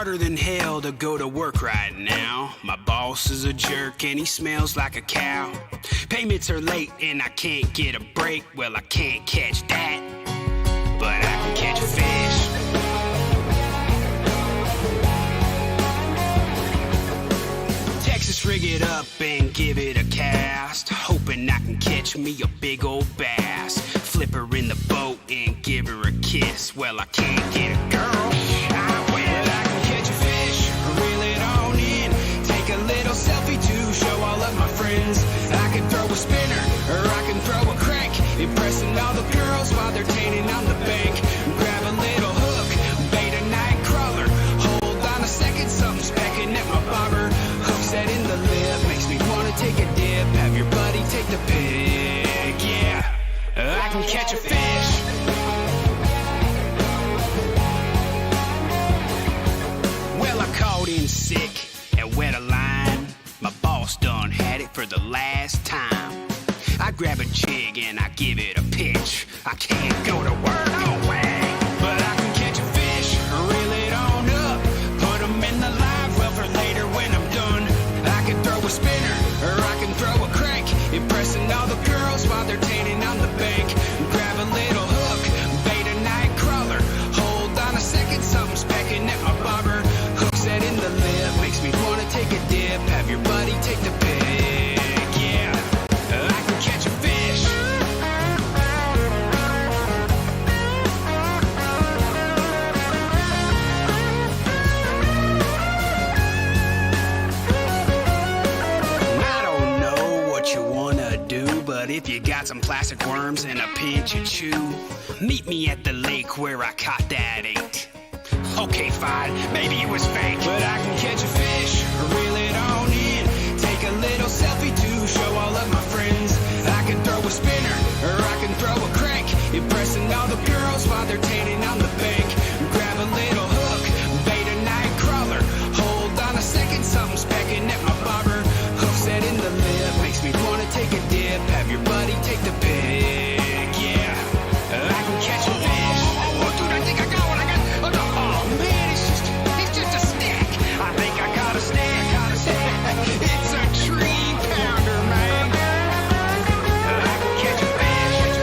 harder than hell to go to work right now. My boss is a jerk and he smells like a cow. Payments are late and I can't get a break. Well, I can't catch that, but I can catch a fish. Texas, rig it up and give it a cast, hoping I can catch me a big old bass. Flip her in the boat and give her a kiss. Well, I can't get a girl, I can catch a fish, reel it on in, take a little selfie to show all of my friends. I can throw a spinner or I can throw a crank, impressing all the girls while they're tanning on the bank. Grab a little hook, bait a night crawler, hold on a second, something's pecking at my bobber. Hook set in the lip, makes me wanna take a dip, have your buddy take the pic, yeah. I can catch a fish. Well, I called in sick and wet a line. My boss done had it for the last time. I grab a jig and I give it a pitch. I can't go to work, no way, but I can catch a fish, reel it on up, put 'em in the live well for later when I'm done. I can throw a spinner or I can throw a crank, impressing all the girls while they're tanning on the bank. Grab a little hook, bait a night crawler, hold on a second, something's pecking at my bobber. Hook set in the lip, makes me wanna take a dip, have your buddy take the pic, yeah. I can catch a fish. I don't know what you wanna do, but if you got some plastic worms and a pinch of chew, meet me at the lake where I caught that 8. Okay, fine, maybe it was fake, but I can catch a fish, reel it on in, take a little selfie to show all of my friends. I can throw a spinner or I can throw a crank, impressing all the girls while they're tanning on the bank. Grab a little hook, bait a night crawler, hold on a second, something's pecking at my bobber. Hook set in the lip, makes me wanna take a dip, have your buddy take the pic, yeah. I can catch a fish. Oh, dude, I think I got one. Oh man, it's just a snack. I think I got a snack. It's a tree pounder, man. I can catch a fish. I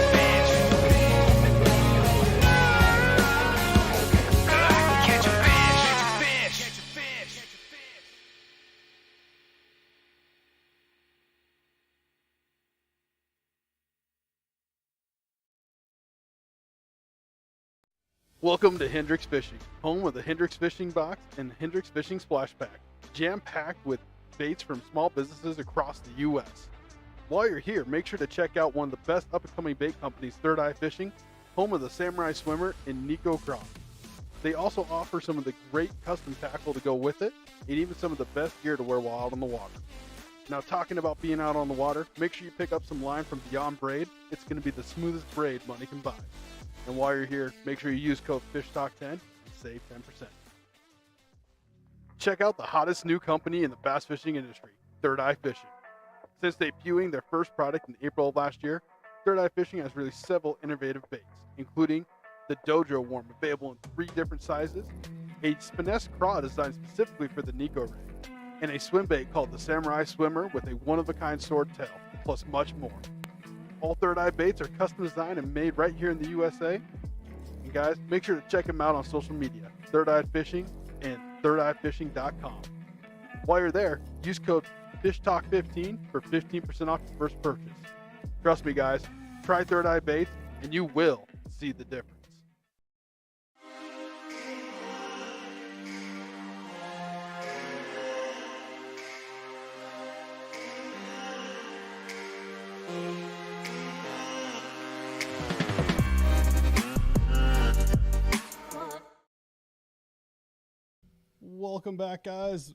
can catch a fish. Welcome to Hendrix Fishing, home of the Hendrix Fishing Box and Hendrix Fishing Splash Pack, jam-packed with baits from small businesses across the U.S. While you're here, make sure to check out one of the best up-and-coming bait companies, Third Eye Fishing, home of the Samurai Swimmer and Nico Cross. They also offer some of the great custom tackle to go with it, and even some of the best gear to wear while out on the water. Now, talking about being out on the water, make sure you pick up some line from Beyond Braid. It's going to be the smoothest braid money can buy. And while you're here, make sure you use code FishTalk10 and save 10%. Check out the hottest new company in the bass fishing industry, Third Eye Fishing. Since debuting their first product in April of last year, Third Eye Fishing has released several innovative baits, including the Dojo Worm, available in 3 different sizes, a Spiness craw designed specifically for the Nico rig, and a swim bait called the Samurai Swimmer with a one-of-a-kind sword tail, plus much more. All Third Eye baits are custom designed and made right here in the USA. And guys, make sure to check them out on social media, Third Eye Fishing and thirdeyefishing.com. While you're there, use code FishTalk15 for 15% off your first purchase. Trust me guys, try Third Eye baits and you will see the difference. Welcome back, guys.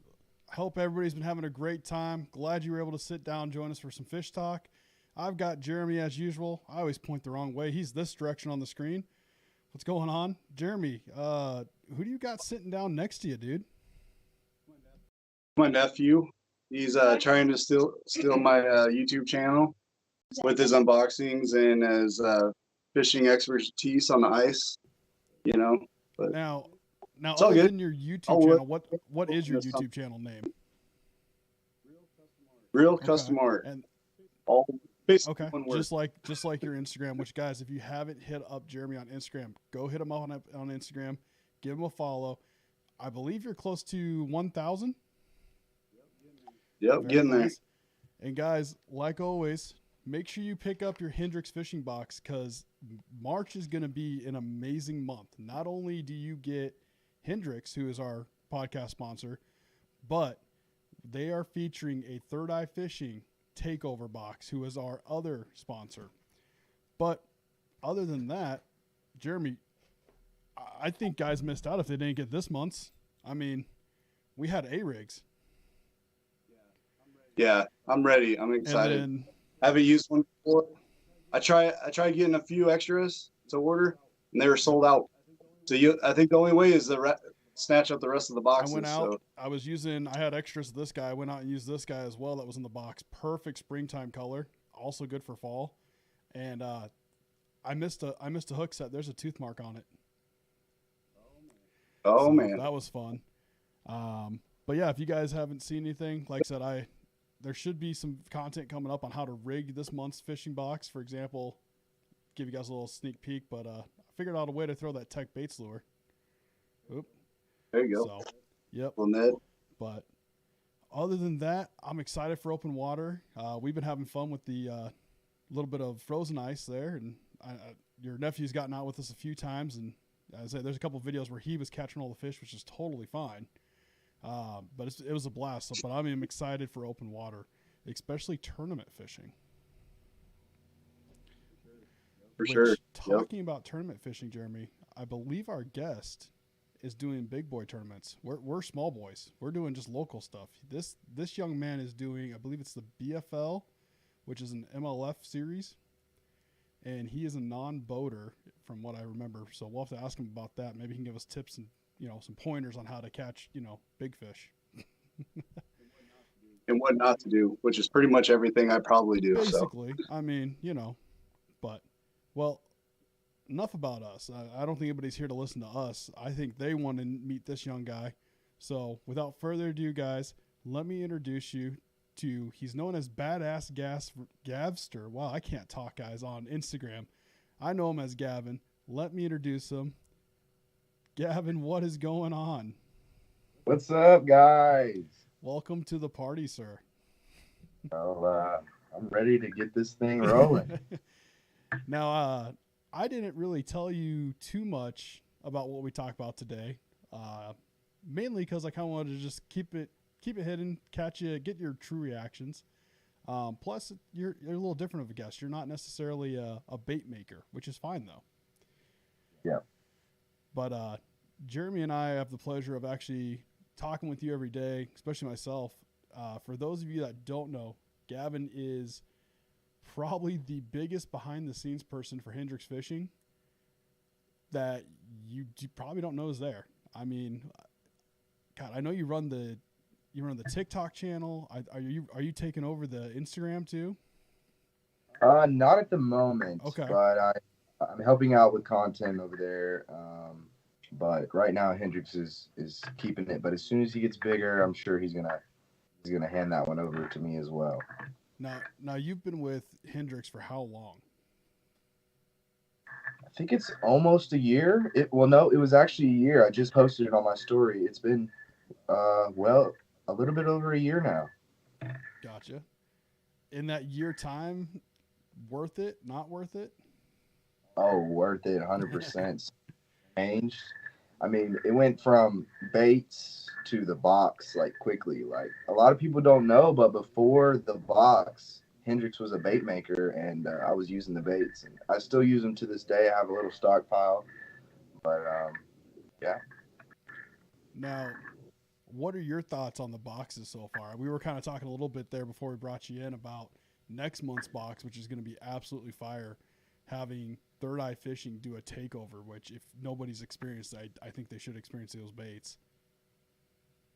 I hope everybody's been having a great time. Glad you were able to sit down and join us for some fish talk. I've got Jeremy as usual. I always point the wrong way. He's this direction on the screen. What's going on? Jeremy, who do you got sitting down next to you, dude? My nephew. He's trying to steal my YouTube channel with his unboxings and his fishing expertise on the ice, you know. But Now Now, It's all other good. than your YouTube I'll channel, work- what is your That's something. YouTube channel name? Real Okay. custom art. And All basically okay, one word. just like your Instagram. Which, guys, if you haven't hit up Jeremy on Instagram, go hit him up on Instagram. Give him a follow. I believe you're close to 1,000. Yep, Very getting there. nice. And guys, like always, make sure you pick up your Hendrix fishing box because March is going to be an amazing month. Not only do you get Hendrix, who is our podcast sponsor, but they are featuring a Third Eye Fishing takeover box, who is our other sponsor. But other than that, Jeremy, I think guys missed out if they didn't get this month's. I mean, we had A-rigs. Yeah, I'm ready. I'm And excited. then, I haven't used one before. I tried getting a few extras to order, and they were sold out. So I think the only way is to snatch up the rest of the I boxes. went out. So I had extras of this guy. I went out and used this guy as well. That was in the box. Perfect springtime color. Also good for fall. And I missed a hook set. There's a tooth mark on it. oh So man, that was fun. But yeah, if you guys haven't seen anything, like I said, there should be some content coming up on how to rig this month's fishing box. For example, give you guys a little sneak peek. But I figured out a way to throw that Tech Baits lure. Oop. there you go. So, yep. Well, Ned, But other than that, I'm excited for open water. We've been having fun with the little bit of frozen ice there, and your nephew's gotten out with us a few times, and as I said, there's a couple of videos where he was catching all the fish, which is totally fine. But it was a blast. So, but I'm excited for open water, especially tournament fishing. for sure. Yep. Talking about tournament fishing, Jeremy, I believe our guest is doing big boy tournaments. We're small boys. We're doing just local stuff. This young man is doing, I believe it's the BFL, which is an MLF series, and he is a non-boater from what I remember. So we'll have to ask him about that. Maybe he can give us tips and some pointers on how to catch big fish. And what not to do, which is pretty much everything I probably do. So Basically, I mean, but well, enough about us. I don't think anybody's here to listen to us. I think they want to meet this young guy. So without further ado, guys, let me introduce you to, he's known as Badass Gavster. Wow, I can't talk, guys, on Instagram. I know him as Gavin. Let me introduce him. Gavin, what is going on? What's up, guys? Welcome to the party, sir. Well, I'm ready to get this thing rolling. Now, I didn't really tell you too much about what we talk about today, mainly because I kind of wanted to just keep it hidden, catch you, get your true reactions. Plus, you're a little different of a guest. You're not necessarily a bait maker, which is fine though. Yeah. But Jeremy and I have the pleasure of actually talking with you every day, especially myself. For those of you that don't know, Gavin is probably the biggest behind-the-scenes person for Hendrix Fishing that you probably don't know is there. I mean, God, I know you run the TikTok channel. Are you taking over the Instagram too? Not at the moment. Okay. But I'm helping out with content over there. But right now Hendrix is keeping it. But as soon as he gets bigger, I'm sure he's gonna hand that one over to me as well. Now you've been with Hendrix for how long? I think it's almost a year. It was actually a year. I just posted it on my story. It's been a little bit over a year now. Gotcha. In that year time, worth it? Not worth it? Oh, worth it, 100%. Changed. I mean, it went from baits to the box like quickly. Like a lot of people don't know, but before the box, Hendrix was a bait maker, and I was using the baits, and I still use them to this day. I have a little stockpile, but yeah. Now, what are your thoughts on the boxes so far? We were kind of talking a little bit there before we brought you in about next month's box, which is going to be absolutely fire, having Third Eye Fishing do a takeover, which if nobody's experienced, I think they should experience those baits.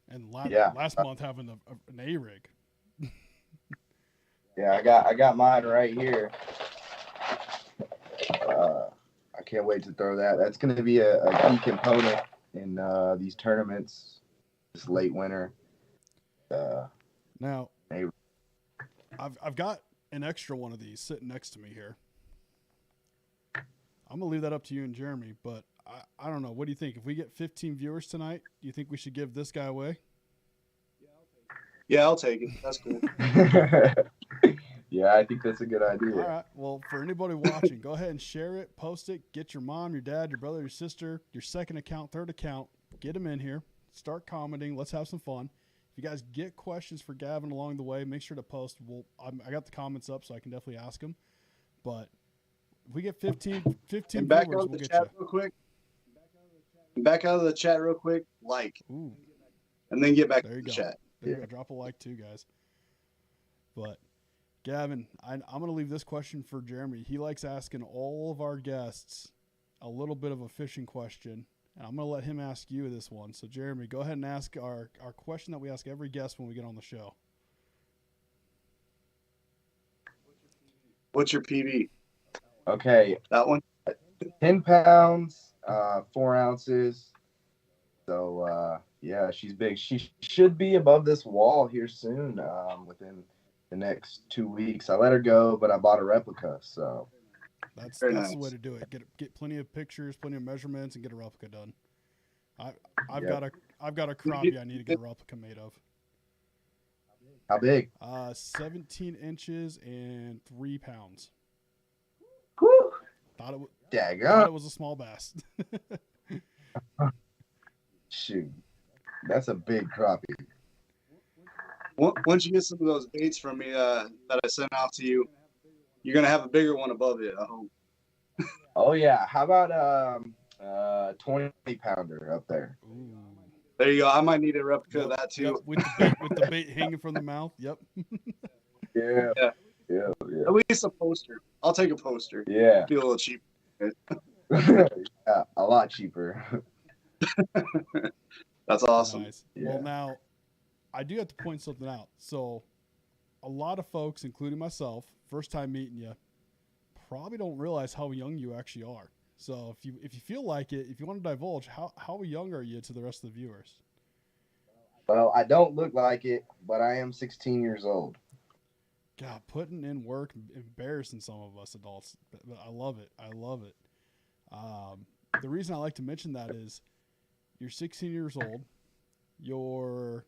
And last month having an A-rig. Yeah, I got mine right here. I can't wait to throw that. That's going to be a key component in these tournaments this late winter. Now, Hey. I've got an extra one of these sitting next to me here. I'm gonna leave that up to you and Jeremy, but I don't know. What do you think? If we get 15 viewers tonight, do you think we should give this guy away? Yeah, I'll take it. That's cool. Yeah, I think that's a good idea. All right. Well, for anybody watching, go ahead and share it, post it, get your mom, your dad, your brother, your sister, your second account, third account, get them in here, start commenting. Let's have some fun. If you guys get questions for Gavin along the way, make sure to post. I got the comments up, so I can definitely ask them. But if we get 15 And back viewers, out of we'll the get chat you. real quick. Back out of the chat real quick. Like, Ooh, and then get back there to you the go. chat. There you go. Drop a like too, guys. But Gavin, I'm going to leave this question for Jeremy. He likes asking all of our guests a little bit of a fishing question, and I'm going to let him ask you this one. So, Jeremy, go ahead and ask our question that we ask every guest when we get on the show. What's your PB? Okay, That one? 10 pounds, 4 ounces. So, yeah, she's big. She should be above this wall here soon, within the next 2 weeks. I let her go, but I bought a replica. So That's Very the nice. way to do it. Get plenty of pictures, plenty of measurements, and get a replica done. I've Yeah. got a crappie I need to get a replica made of. how big? 17 inches and 3 pounds. Whew. Thought it Daggone. was a small bass. Shoot, that's a big crappie. Once you get some of those baits from me that I sent out to you, you're gonna have a bigger one above it. I hope. Oh yeah, how about 20 pounder up there? Ooh. There you go. I might need a replica of Yep, that too. yep, with the bait hanging from the mouth. Yep. Yeah, Yeah. yeah, At least a poster. I'll take a poster. yeah. Be a little cheap. Yeah, a lot cheaper. That's awesome. Nice. Yeah. Well, now I do have to point something out. So, a lot of folks, including myself, first time meeting you, probably don't realize how young you actually are. So, if you feel like it, if you want to divulge, how young are you to the rest of the viewers? Well, I don't look like it, but I am 16 years old. God, putting in work, embarrassing some of us adults. But I love it. I love it. The reason I like to mention that is you're 16 years old. You're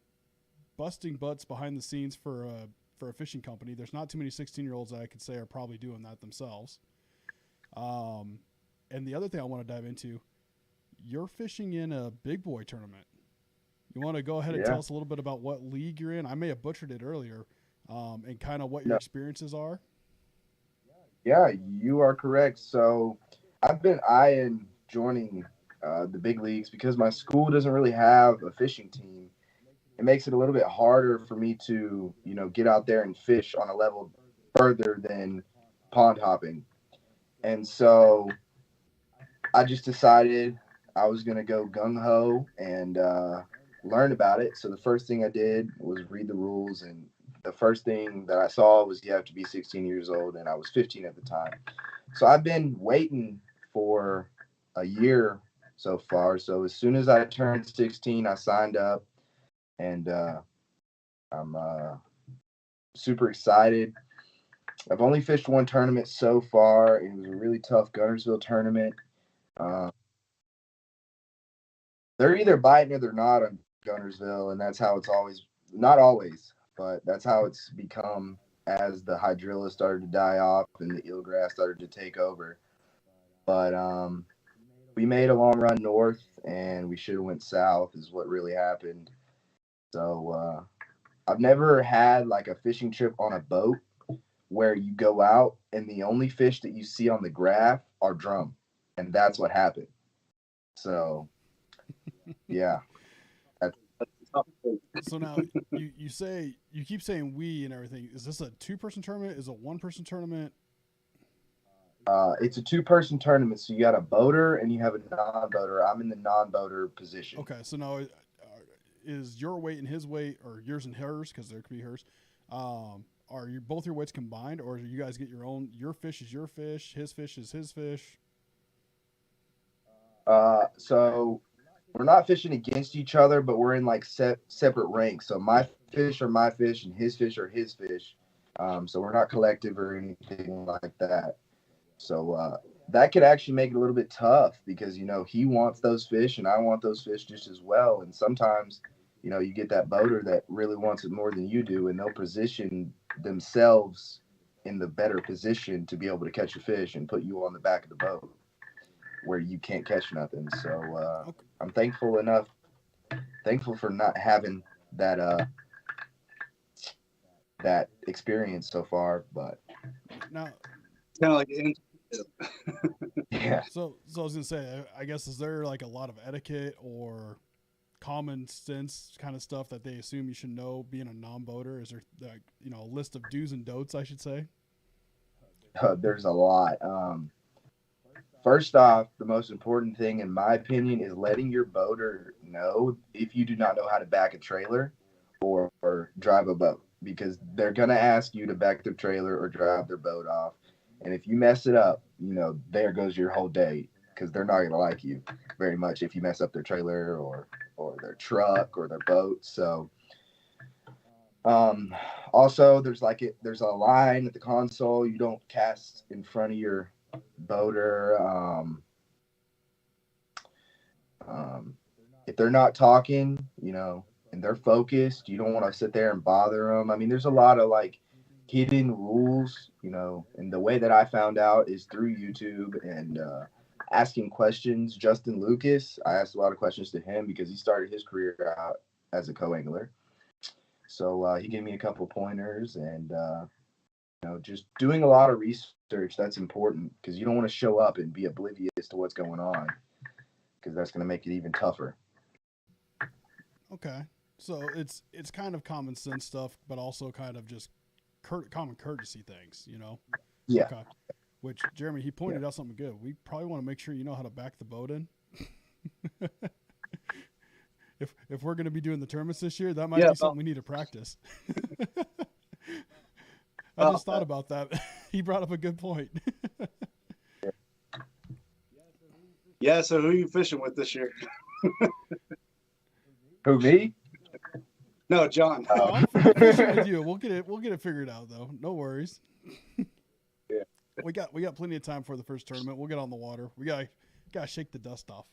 busting butts behind the scenes for a fishing company. There's not too many 16-year-olds that I could say are probably doing that themselves. And the other thing I want to dive into, you're fishing in a big boy tournament. You want to go ahead and tell us a little bit about what league you're in? I may have butchered it earlier, and kind of what your experiences are. Yeah, you are correct. So I've been eyeing joining the big leagues because my school doesn't really have a fishing team. It makes it a little bit harder for me to, get out there and fish on a level further than pond hopping. And so I just decided I was going to go gung-ho and learn about it. So the first thing I did was read the rules, and the first thing that I saw was you have to be 16 years old, and I was 15 at the time. So I've been waiting for a year so far. So as soon as I turned 16, I signed up, and I'm super excited. I've only fished one tournament so far. It was a really tough Guntersville tournament. They're either biting or they're not on Guntersville, and that's how it's always, not always, but that's how it's become as the hydrilla started to die off and the eelgrass started to take over. But we made a long run north, and we should have went south is what really happened. So I've never had like a fishing trip on a boat where you go out and the only fish that you see on the graph are drum, and that's what happened. So yeah. So now you keep saying we and everything. Is this a 2-person tournament? Is it a 1-person tournament? It's a 2-person tournament, so you got a boater and you have a non-boater. I'm in the non-boater position. Okay, so now is your weight and his weight, or yours and hers, because there could be hers, are you both your weights combined, or do you guys get your own? Your fish is your fish, his fish is his fish. So we're not fishing against each other, but we're in like separate ranks. So my fish are my fish and his fish are his fish. So we're not collective or anything like that. So that could actually make it a little bit tough because, you know, he wants those fish and I want those fish just as well. And sometimes, you know, you get that boater that really wants it more than you do, and they'll position themselves in the better position to be able to catch a fish and put you on the back of the boat where you can't catch nothing. So I'm thankful for not having that that experience so far. But Now, Kind of like yeah. so I was gonna say, I guess, is there like a lot of etiquette or common sense kind of stuff that they assume you should know being a non-boater? Is there, like, you know, a list of do's and don'ts, I should say? There's a lot. First off, the most important thing, in my opinion, is letting your boater know if you do not know how to back a trailer or drive a boat, because they're going to ask you to back their trailer or drive their boat off. And if you mess it up, you know, there goes your whole day, because they're not going to like you very much if you mess up their trailer or their truck or their boat. So also, there's a line at the console. You don't cast in front of your boater. If they're not talking, you know, and they're focused, you don't want to sit there and bother them. I mean, there's a lot of like hidden rules, you know, and the way that I found out is through YouTube and asking questions. Justin Lucas, I asked a lot of questions to him because he started his career out as a co-angler. So he gave me a couple pointers, and you know, just doing a lot of research. That's important, because you don't want to show up and be oblivious to what's going on, because that's going to make it even tougher. Okay, so it's kind of common sense stuff, but also kind of just common courtesy things, you know? Yeah. Okay. Which, Jeremy, he pointed out something good. We probably want to make sure you know how to back the boat in. If we're going to be doing the tournaments this year, that might be something we need to practice. I just thought about that. He brought up a good point. Yeah, so who are you fishing with this year? Who, me? No, John. I'm fishing with you. We'll get it figured out, though. No worries. Yeah. We got plenty of time for the first tournament. We'll get on the water. We gotta shake the dust off.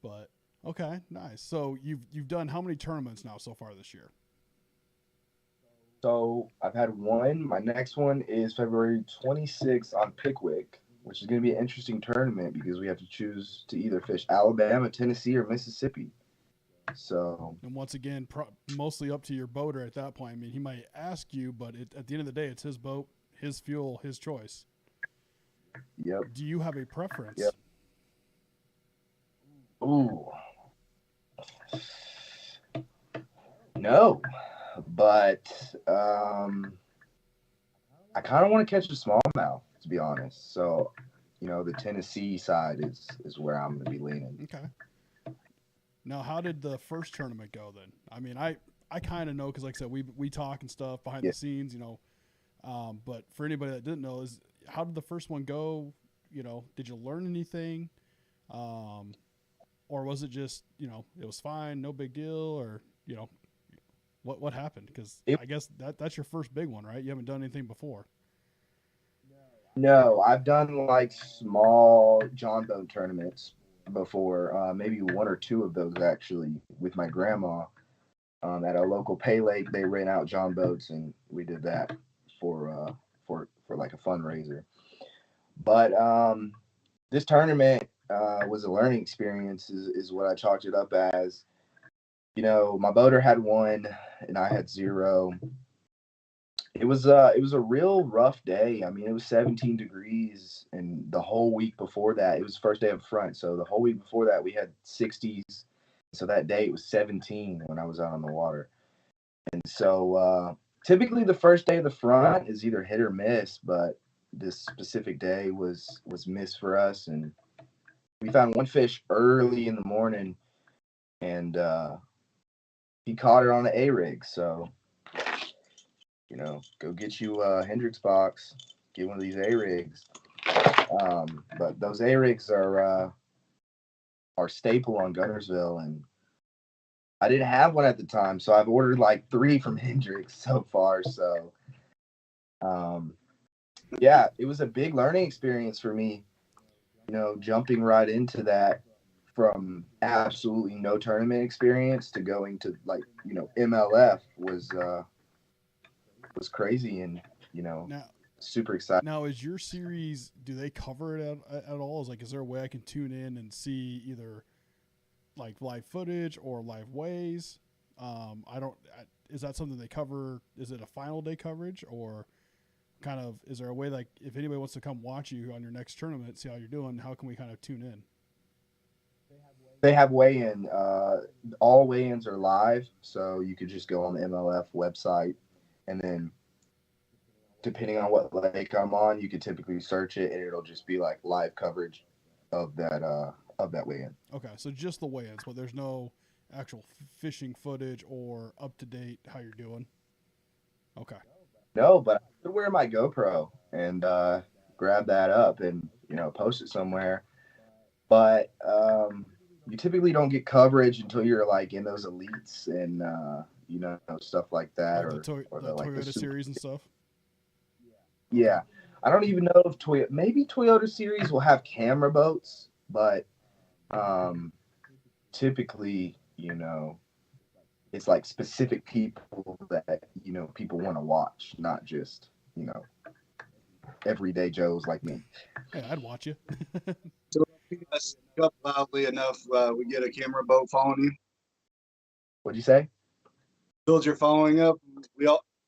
But okay, nice. So you've done how many tournaments now so far this year? So I've had one. My next one is February 26th on Pickwick, which is going to be an interesting tournament because we have to choose to either fish Alabama, Tennessee, or Mississippi. So, and once again, mostly up to your boater at that point. I mean, he might ask you, but at the end of the day, it's his boat, his fuel, his choice. Yep. Do you have a preference? Yep. Ooh. No, but I kind of want to catch a smallmouth, to be honest. So, you know, the Tennessee side is where I'm going to be leaning. Okay. Now, how did the first tournament go then? I mean, I kind of know because, like I said, we talk and stuff behind the scenes, you know. But for anybody that didn't know, how did the first one go? You know, did you learn anything? Or was it just, you know, it was fine, no big deal, or, you know, what happened? Because I guess that's your first big one, right? You haven't done anything before. No, I've done like small John boat tournaments before, maybe one or two of those actually with my grandma at a local pay lake. They rent out John boats, and we did that for like a fundraiser. But this tournament was a learning experience, is what I chalked it up as. You know, my boater had 1 and I had 0. It was a real rough day. I mean, it was 17 degrees, and the whole week before that, it was the first day up front. So the whole week before that, we had 60s. So that day it was 17 when I was out on the water. And so typically the first day of the front is either hit or miss, but this specific day was miss for us. And we found one fish early in the morning, and he caught it on the A-rig. So, you know, go get you a hendrix box, get one of these A-rigs. But those A-rigs are staple on Gunnersville, and I didn't have one at the time, so I've ordered like 3 from Hendrix so far. So, yeah, it was a big learning experience for me, jumping right into that from absolutely no tournament experience to going to MLF was crazy, and Now, super exciting. Now, is your series? Do they cover it at all? Is there a way I can tune in and see either like live footage or live ways? Is that something they cover? Is it a final day coverage, or kind of? Is there a way like if anybody wants to come watch you on your next tournament, see how you're doing? How can we kind of tune in? They have weigh-in. All weigh-ins are live, so you could just go on the MLF website, and then depending on what lake I'm on, you could typically search it, and it'll just be like live coverage of that weigh-in. Okay, so just the weigh-ins, but there's no actual fishing footage or up to date how you're doing. Okay. No, but I could wear my GoPro and grab that up and post it somewhere. But you typically don't get coverage until you're like in those elites and stuff like that, Like the Toyota series and stuff. Yeah, I don't even know if Toyota series will have camera boats, but typically, it's like specific people that people want to watch, not just everyday Joes like me. Hey, I'd watch you. So if you guys speak up loudly enough, we get a camera boat following you. What'd you say? Build your following up.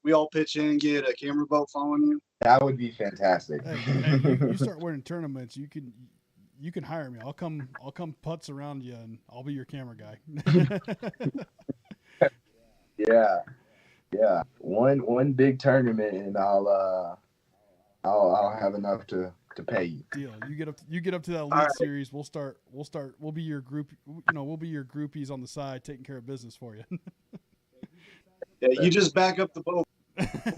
We all pitch in and get a camera boat following you. That would be fantastic. Hey, you start winning tournaments, you can hire me. I'll come putz around you, and I'll be your camera guy. Yeah. One big tournament, and I'll have enough to pay you. Deal. You get up to that elite right. series. We'll be your group. We'll be your groupies on the side, taking care of business for you. Yeah, you just back up the boat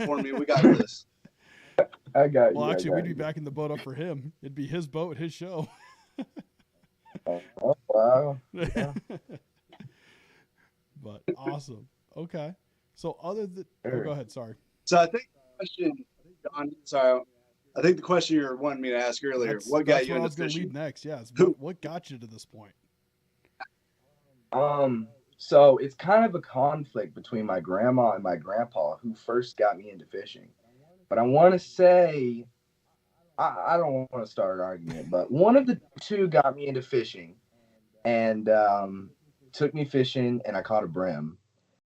for me. We got this. I got you. Well, actually, we'd be backing the boat up for him. It'd be his boat, his show. Oh, wow. Yeah. But awesome. Okay. So other than, go ahead. Sorry. So I think the question, John. Sorry, I think the question you were wanting me to ask earlier. What got you into fishing? Lead next. Yes. What got you to this point? So it's kind of a conflict between my grandma and my grandpa, who first got me into fishing. But I want to say, I don't want to start an argument, but one of the two got me into fishing and took me fishing, and I caught a brim.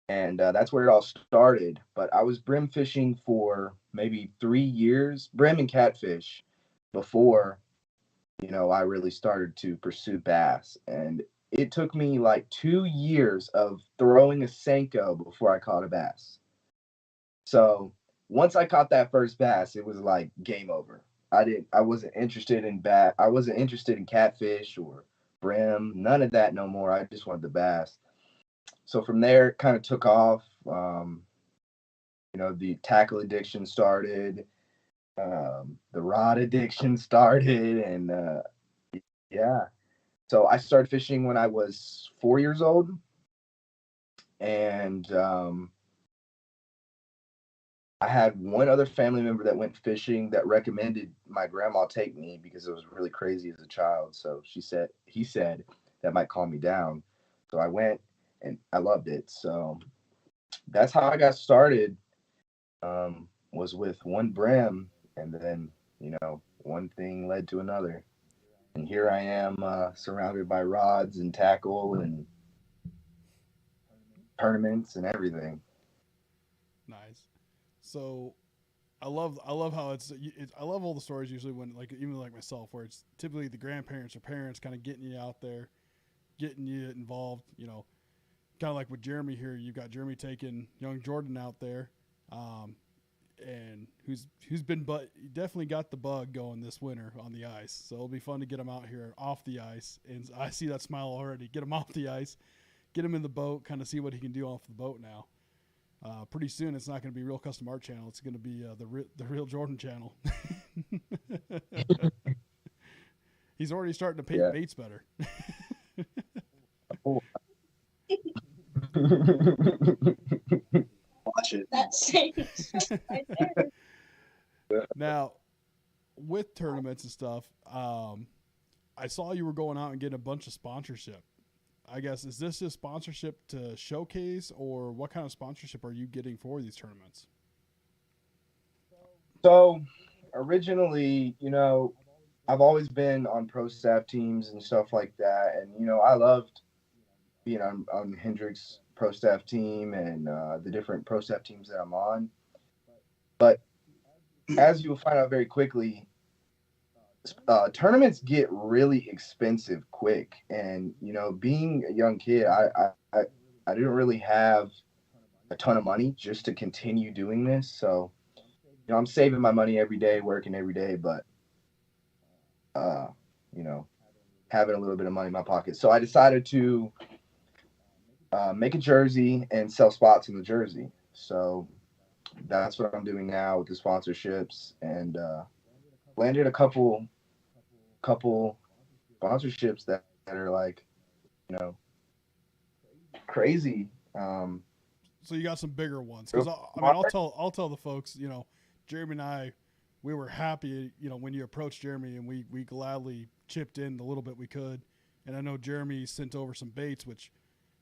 And that's where it all started. But I was brim fishing for maybe 3 years, brim and catfish, before, I really started to pursue bass. And it took me like 2 years of throwing a Senko before I caught a bass. So once I caught that first bass, it was like game over. I wasn't interested in I wasn't interested in catfish or brim, none of that no more. I just wanted the bass. So from there, it kind of took off. The tackle addiction started, the rod addiction started, and yeah. So I started fishing when I was 4 years old, and I had one other family member that went fishing that recommended my grandma take me because it was really crazy as a child. So he said that might calm me down. So I went, and I loved it. So that's how I got started. Was with one brim, and then one thing led to another. And here I am, surrounded by rods and tackle and tournaments and everything. Nice. So, I love how I love all the stories usually when even like myself, where it's typically the grandparents or parents kind of getting you out there, getting you involved. Kind of like with Jeremy here. You've got Jeremy taking young Jordan out there, and who's definitely got the bug going this winter on the ice. So it'll be fun to get him out here off the ice. And I see that smile already. Get him off the ice, get him in the boat, kind of see what he can do off the boat now. Pretty soon, it's not going to be Real Custom Art channel. It's going to be the Real Jordan channel. He's already starting to paint baits better. Oh. Watch it. That's right there. Now, with tournaments and stuff, I saw you were going out and getting a bunch of sponsorship. I guess, is this just sponsorship to showcase, or what kind of sponsorship are you getting for these tournaments? So originally, I've always been on pro staff teams and stuff like that. And, I loved being on Hendrix pro staff team and the different pro staff teams that I'm on. But as you'll find out very quickly, tournaments get really expensive quick. And, being a young kid, I didn't really have a ton of money just to continue doing this. So, I'm saving my money every day, working every day, but, having a little bit of money in my pocket. So I decided to make a jersey and sell spots in the jersey. So that's what I'm doing now with the sponsorships, and landed a couple sponsorships that are like, crazy. So you got some bigger ones, because I'll tell the folks, Jeremy and I, we were happy, when you approached Jeremy, and we gladly chipped in the little bit we could. And I know Jeremy sent over some baits, which,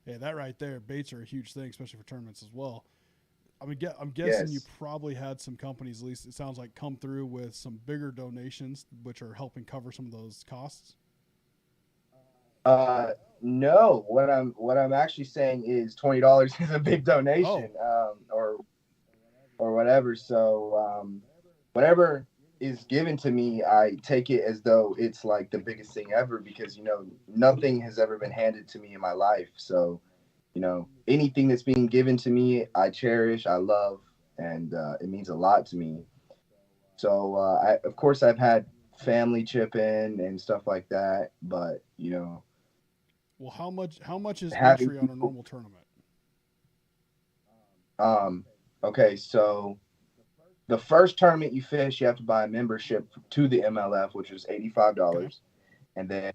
hey, that right there, baits are a huge thing, especially for tournaments as well. I'm guessing you probably had some companies, at least it sounds like, come through with some bigger donations, which are helping cover some of those costs. No, what I'm actually saying is $20 is a big donation, or whatever. So whatever is given to me, I take it as though it's like the biggest thing ever, because nothing has ever been handed to me in my life. So anything that's being given to me, I cherish, I love, and it means a lot to me. So of course I've had family chip in and stuff like that, but Well, how much is entry on a normal tournament? Okay, so the first tournament you fish, you have to buy a membership to the MLF, which is $85. Okay. And then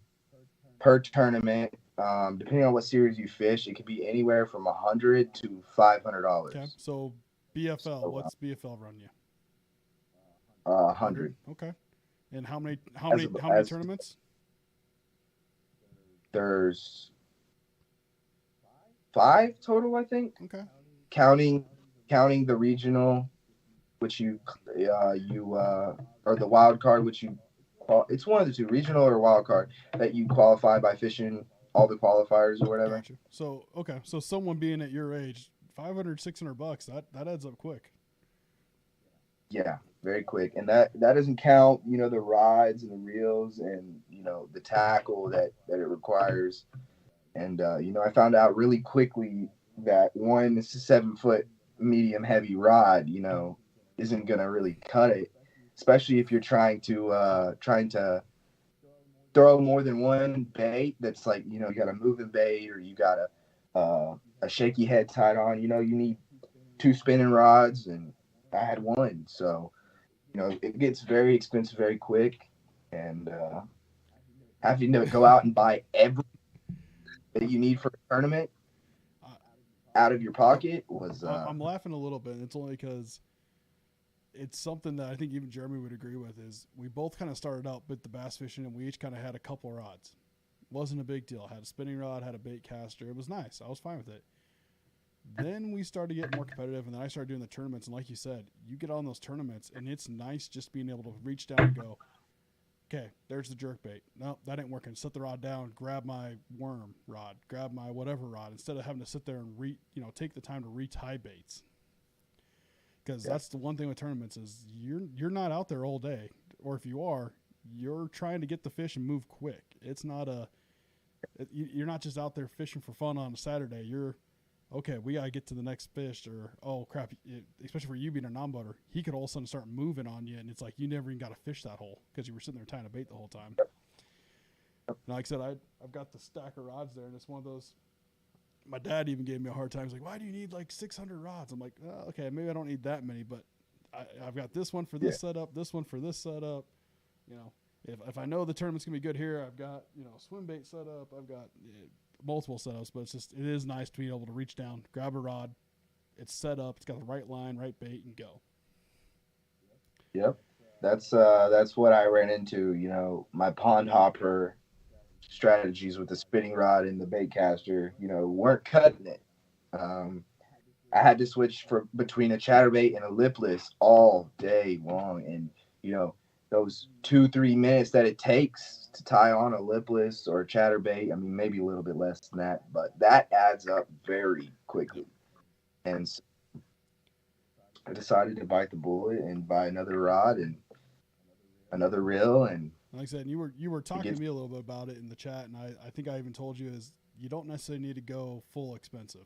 per tournament, depending on what series you fish, it could be anywhere from $100 to $500. Okay, so BFL, what's BFL run you? 100. Okay, and how many tournaments? There's 5 total, I think. Okay. Counting the regional, which you or the wild card, which it's one of the two, regional or wild card, that you qualify by fishing all the qualifiers or whatever. Gotcha. So so someone being at your age, $500-$600, that adds up quick. Yeah, very quick. And that doesn't count, the rods and the reels and, the tackle that it requires. And, I found out really quickly that one, it's a 7-foot medium heavy rod, isn't going to really cut it, especially if you're trying to throw more than one bait. That's like, you got a moving bait, or you got a shaky head tied on, you need 2 spinning rods, and I had 1. So, it gets very expensive very quick, and having to go out and buy everything that you need for a tournament out of your pocket was... I'm laughing a little bit. It's only because it's something that I think even Jeremy would agree with, is we both kind of started out with the bass fishing, and we each kind of had a couple of rods. Wasn't a big deal. Had a spinning rod, had a bait caster. It was nice. I was fine with it. Then we started getting more competitive, and then I started doing the tournaments. And like you said, you get on those tournaments, and it's nice just being able to reach down and go, okay, there's the jerk bait. No, that ain't working. Set the rod down, grab my worm rod, grab my whatever rod, instead of having to sit there and take the time to retie baits. Because that's the one thing with tournaments is you're not out there all day, or if you are, you're trying to get the fish and move quick. It's not you're not just out there fishing for fun on a Saturday. You're okay, we got to get to the next fish, or, oh, crap, especially for you being a non-boater, he could all of a sudden start moving on you, and it's like you never even got to fish that hole because you were sitting there tying a bait the whole time. And like I said, I've got the stack of rods there, and it's one of those. My dad even gave me a hard time. He's like, why do you need like 600 rods? I'm like, oh, okay, maybe I don't need that many, but I've got this one for this setup, this one for this setup, if I know the tournament's gonna be good here, I've got swim bait set up. I've got multiple setups, but it is nice to be able to reach down, grab a rod. It's set up. It's got the right line, right bait, and go. Yep. That's what I ran into. My pond hopper strategies with the spinning rod and the bait caster, weren't cutting it. I had to switch between a chatterbait and a lipless all day long, and those 2-3 minutes that it takes to tie on a lipless or a chatterbait, I mean maybe a little bit less than that, but that adds up very quickly. And so I decided to bite the bullet and buy another rod and another reel. And like I said, you were talking to me a little bit about it in the chat, and I think I even told you is you don't necessarily need to go full expensive.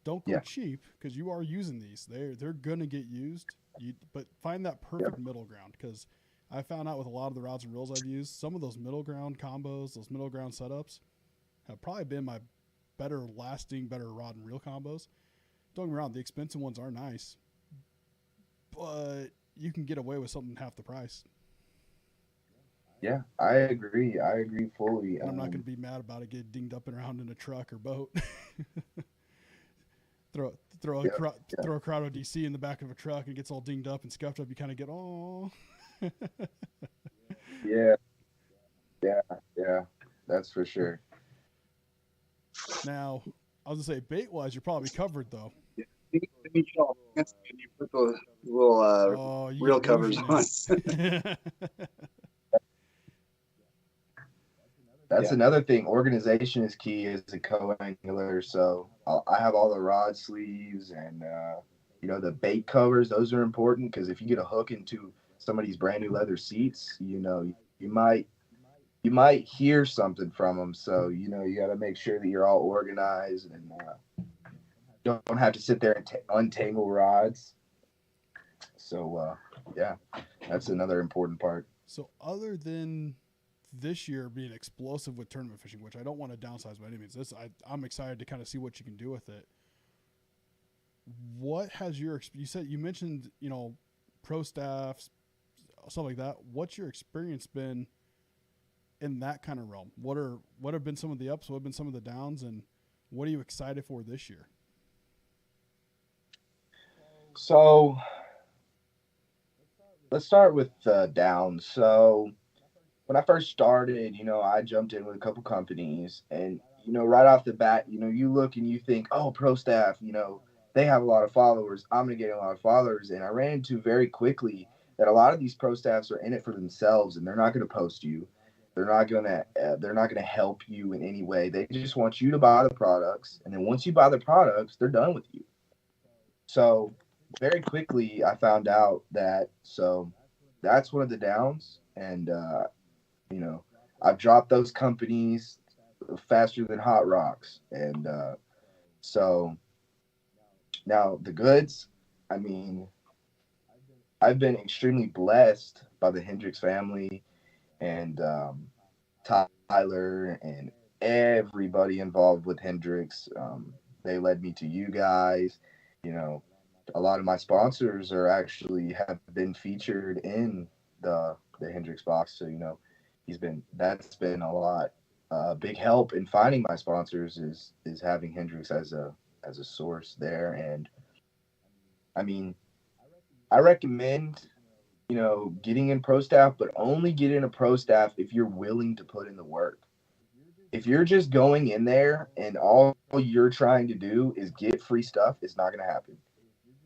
Don't go cheap, because you are using these. They're gonna get used. But find that perfect middle ground, because I found out with a lot of the rods and reels I've used, some of those middle ground combos, those middle ground setups, have probably been my better rod and reel combos. Don't get me wrong, the expensive ones are nice, but you can get away with something half the price. Yeah, I agree. I agree fully. And I'm not going to be mad about it getting dinged up and around in a truck or boat. throw a Crowdo DC in the back of a truck and gets all dinged up and scuffed up. You kind of get, oh. Yeah, that's for sure. Now, I was going to say, bait-wise, you're probably covered, though. You put the little reel covers on. That's another thing. Organization is key as a co-angler. So I have all the rod sleeves and, the bait covers. Those are important because if you get a hook into somebody's brand new leather seats, you might hear something from them. So, you got to make sure that you're all organized and don't have to sit there and untangle rods. So, that's another important part. So other than this year being explosive with tournament fishing, which I don't want to downsize by any means. I'm excited to kind of see what you can do with it. What has you mentioned, pro staffs, stuff like that. What's your experience been in that kind of realm? What have been some of the ups? What have been some of the downs? And what are you excited for this year? So let's start with the downs. So when I first started, I jumped in with a couple companies and, right off the bat, you look and you think, oh, pro staff, they have a lot of followers. I'm going to get a lot of followers. And I ran into very quickly that a lot of these pro staffs are in it for themselves and they're not going to post you. They're not going to help you in any way. They just want you to buy the products. And then once you buy the products, they're done with you. So very quickly I found out that, so that's one of the downs. And, I've dropped those companies faster than hot rocks. And so now the goods, I mean, I've been extremely blessed by the Hendrix family and Tyler and everybody involved with Hendrix. They led me to you guys. A lot of my sponsors have been featured in the Hendrix box. So, that's been a lot. Big help in finding my sponsors is having Hendrix as a source there. And I mean, I recommend, getting in pro staff, but only get in a pro staff if you're willing to put in the work. If you're just going in there and all you're trying to do is get free stuff, it's not going to happen.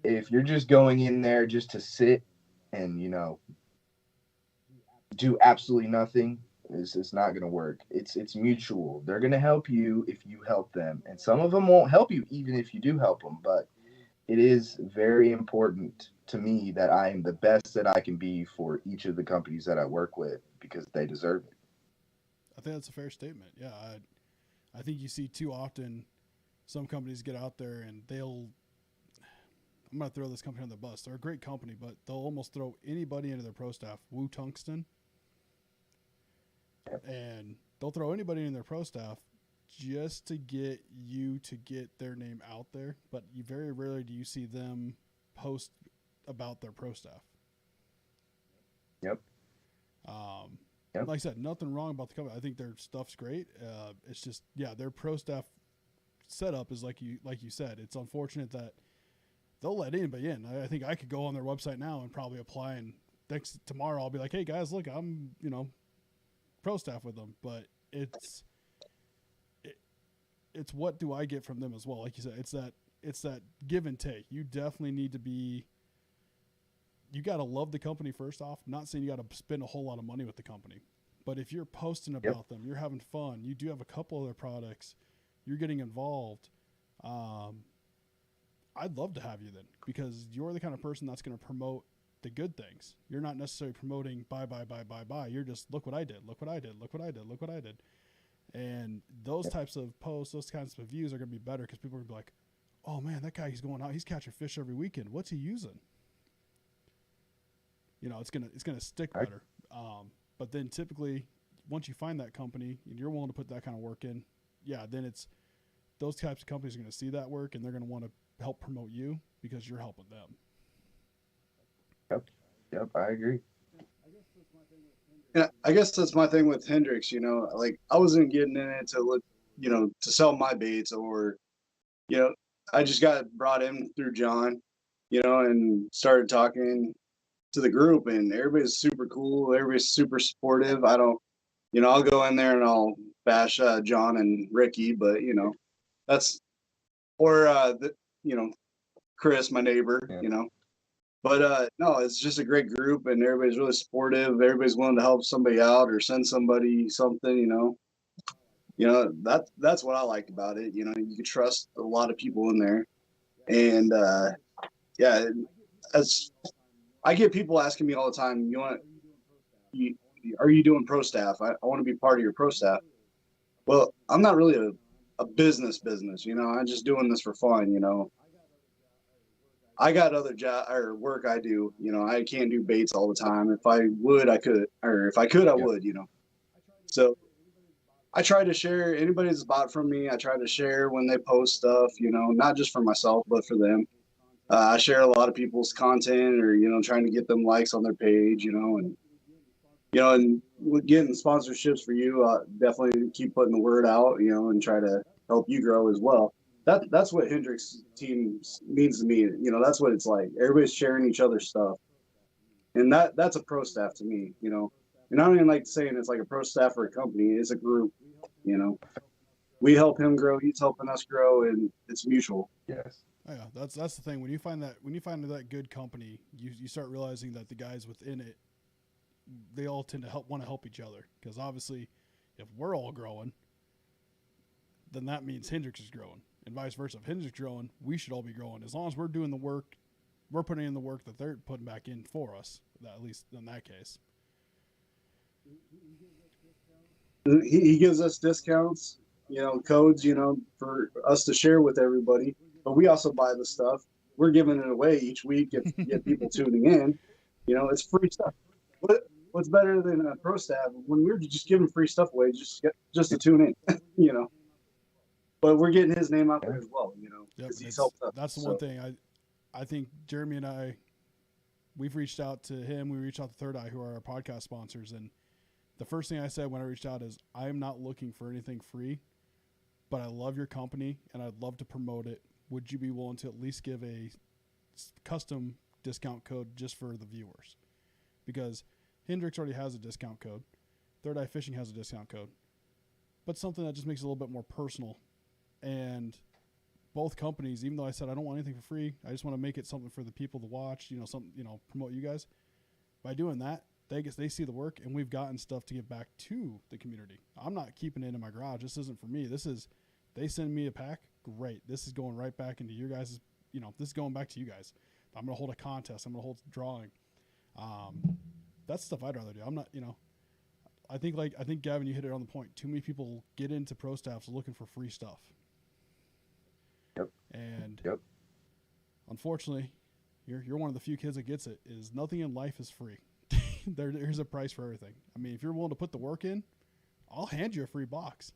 If you're just going in there just to sit and, do absolutely nothing, it's not going to work. It's mutual. They're going to help you if you help them. And some of them won't help you even if you do help them. But it is very important to me that I am the best that I can be for each of the companies that I work with because they deserve it. I think that's a fair statement. Yeah. I think you see too often some companies get out there and I'm going to throw this company on the bus. They're a great company, but they'll almost throw anybody into their pro staff. Woo Tungsten. And they'll throw anybody in their pro staff just to get you to get their name out there. But very rarely do you see them post about their pro staff. Yep. Like I said, nothing wrong about the company. I think their stuff's great. It's just, yeah, their pro staff setup is like you said. It's unfortunate that they'll let anybody in. I think I could go on their website now and probably apply, and tomorrow I'll be like, hey guys, look, I'm pro staff with them. But it's what do I get from them as well? Like you said, it's that give and take. You definitely need to be. You got to love the company first off. Not saying you got to spend a whole lot of money with the company, but if you're posting about them, you're having fun. You do have a couple of their products. You're getting involved. I'd love to have you then, because you're the kind of person that's going to promote the good things. You're not necessarily promoting buy. You're just look what I did, look what I did, look what I did, look what I did. And those types of posts, those kinds of views are going to be better because people are going to be like, oh man, that guy, he's going out, he's catching fish every weekend. What's he using? It's gonna stick better. But then typically, once you find that company and you're willing to put that kind of work in, then it's those types of companies are going to see that work and they're going to want to help promote you because you're helping them. Yep, I agree. Yeah, I guess that's my thing with Hendrix. Like I wasn't getting in it to look, to sell my baits or, I just got brought in through John, and started talking to the group, and everybody's super cool. Everybody's super supportive. I don't, I'll go in there and I'll bash John and Ricky, but that's or Chris, my neighbor, But no, it's just a great group, and everybody's really supportive. Everybody's willing to help somebody out or send somebody something. That's what I like about it. You can trust a lot of people in there, and as I get people asking me all the time, are you doing pro staff? I want to be part of your pro staff. Well, I'm not really a business. I'm just doing this for fun. I got other job or work I do. I can't do baits all the time. If I would, I could, or if I could, I would. So I try to share anybody that's bought from me. I try to share when they post stuff. Not just for myself, but for them. I share a lot of people's content, or trying to get them likes on their page. And getting sponsorships for you. Definitely keep putting the word out. And try to help you grow as well. That's what Hendrix team means to me. That's what it's like. Everybody's sharing each other's stuff, and that's a pro staff to me. And I don't even like saying it's like a pro staff or a company. It's a group. We help him grow, he's helping us grow, and it's mutual. Yes. Oh, yeah, that's the thing. When you find that good company, you start realizing that the guys within it, they all tend to want to help each other, because obviously, if we're all growing, then that means Hendrix is growing. And vice versa. If Hendrix is growing, we should all be growing. As long as we're doing the work, we're putting in the work that they're putting back in for us, at least in that case. He gives us discounts, codes, for us to share with everybody. But we also buy the stuff. We're giving it away each week if you get people tuning in. It's free stuff. What's better than a pro staff when we're just giving free stuff away just to tune in, But we're getting his name out there as well, because he's helped us. That's the one thing I think Jeremy and I, we've reached out to him. We reached out to Third Eye, who are our podcast sponsors. And the first thing I said when I reached out is, I'm not looking for anything free, but I love your company and I'd love to promote it. Would you be willing to at least give a custom discount code just for the viewers? Because Hendrix already has a discount code. Third Eye Fishing has a discount code. But something that just makes it a little bit more personal. And both companies, even though I said I don't want anything for free, I just want to make it something for the people to watch, promote you guys. By doing that, they see the work, and we've gotten stuff to give back to the community. I'm not keeping it in my garage. This isn't for me. They send me a pack. Great. This is going right back into your guys', this is going back to you guys. I'm going to hold a contest. I'm going to hold a drawing. That's stuff I'd rather do. I'm not, I think Gavin, you hit it on the point. Too many people get into pro staffs looking for free stuff. Yep. And unfortunately, you're one of the few kids that gets it. Is nothing in life is free. There's a price for everything. I mean, if you're willing to put the work in, I'll hand you a free box.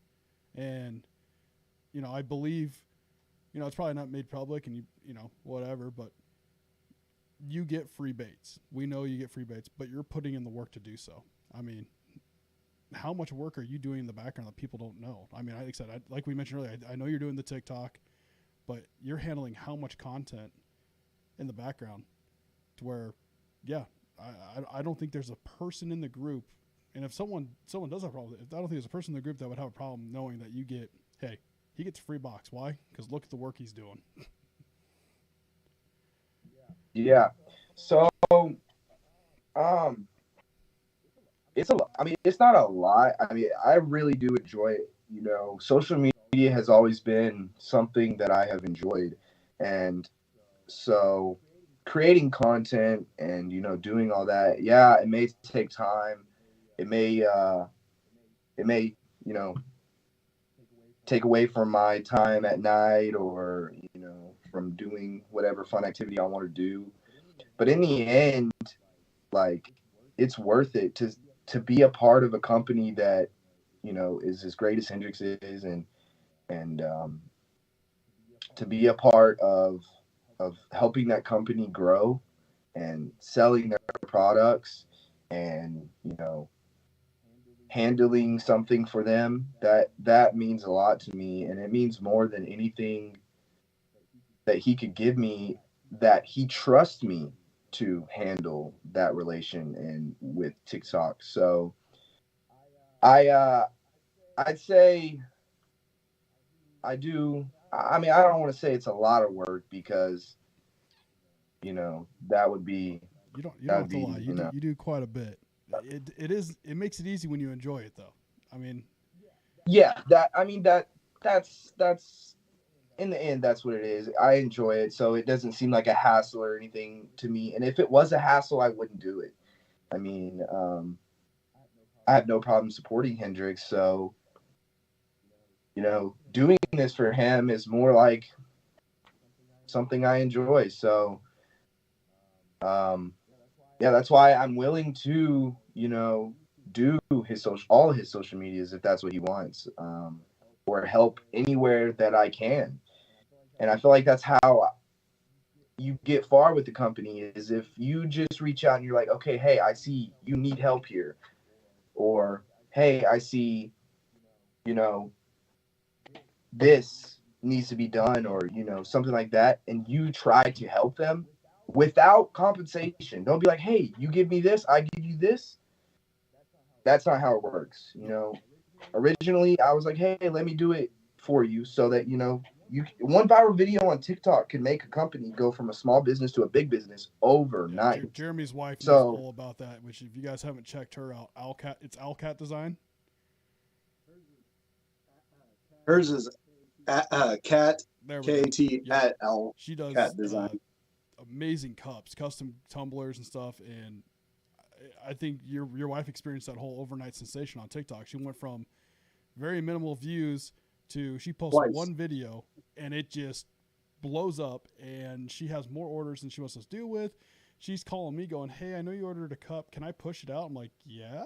And I believe, it's probably not made public, and whatever, but you get free baits. We know you get free baits, but you're putting in the work to do so. I mean, how much work are you doing in the background that people don't know? I mean, like I said, like we mentioned earlier, I know you're doing the TikTok, but you're handling how much content in the background to where, yeah, I don't think there's a person in the group. And if someone does have a problem, I don't think there's a person in the group that would have a problem knowing that you get, hey, he gets a free box. Why? Because look at the work he's doing. Yeah. So, I mean, it's not a lot. I mean, I really do enjoy it. You know, social media has always been something that I have enjoyed. And so creating content and, you know, doing all that, yeah, it may take time. It may, you know, take away from my time at night or, you know, from doing whatever fun activity I want to do. But in the end, like, it's worth it to be a part of a company that, you know, is as great as Hendrix is, and to be a part of helping that company grow and selling their products and, you know, handling something for them, that means a lot to me. And it means more than anything that he could give me, that he trusts me to handle that relation and with TikTok. So I'd say I do. I mean, I don't want to say it's a lot of work because, you know, that would be. You don't have to lie. You do quite a bit. It makes it easy when you enjoy it, though. I mean, yeah, that's in the end, that's what it is. I enjoy it, so it doesn't seem like a hassle or anything to me. And if it was a hassle, I wouldn't do it. I mean, I have no problem supporting Hendrix, so, you know, doing this for him is more like something I enjoy. So, yeah, that's why I'm willing to, you know, do all of his social medias if that's what he wants, or help anywhere that I can. And I feel like that's how you get far with the company, is if you just reach out and you're like, okay, hey, I see you need help here, or hey, I see, you know, this needs to be done, or, you know, something like that, and you try to help them without compensation. Don't be like, hey, you give me this, I give you this. That's not how it works. You know, originally I was like, hey, let me do it for you so that, you know, one viral video on TikTok can make a company go from a small business to a big business overnight. Yeah, Jeremy's wife knows all about that, which if you guys haven't checked her out, it's Alcat Design. Hers is Cat KT at L. She does Cat Design. Amazing cups, custom tumblers and stuff, and I think your wife experienced that whole overnight sensation on TikTok. She went from very minimal views to she posted one video and it just blows up, and she has more orders than she wants us to deal with. She's calling me going, hey, I know you ordered a cup. Can I push it out? I'm like, yeah.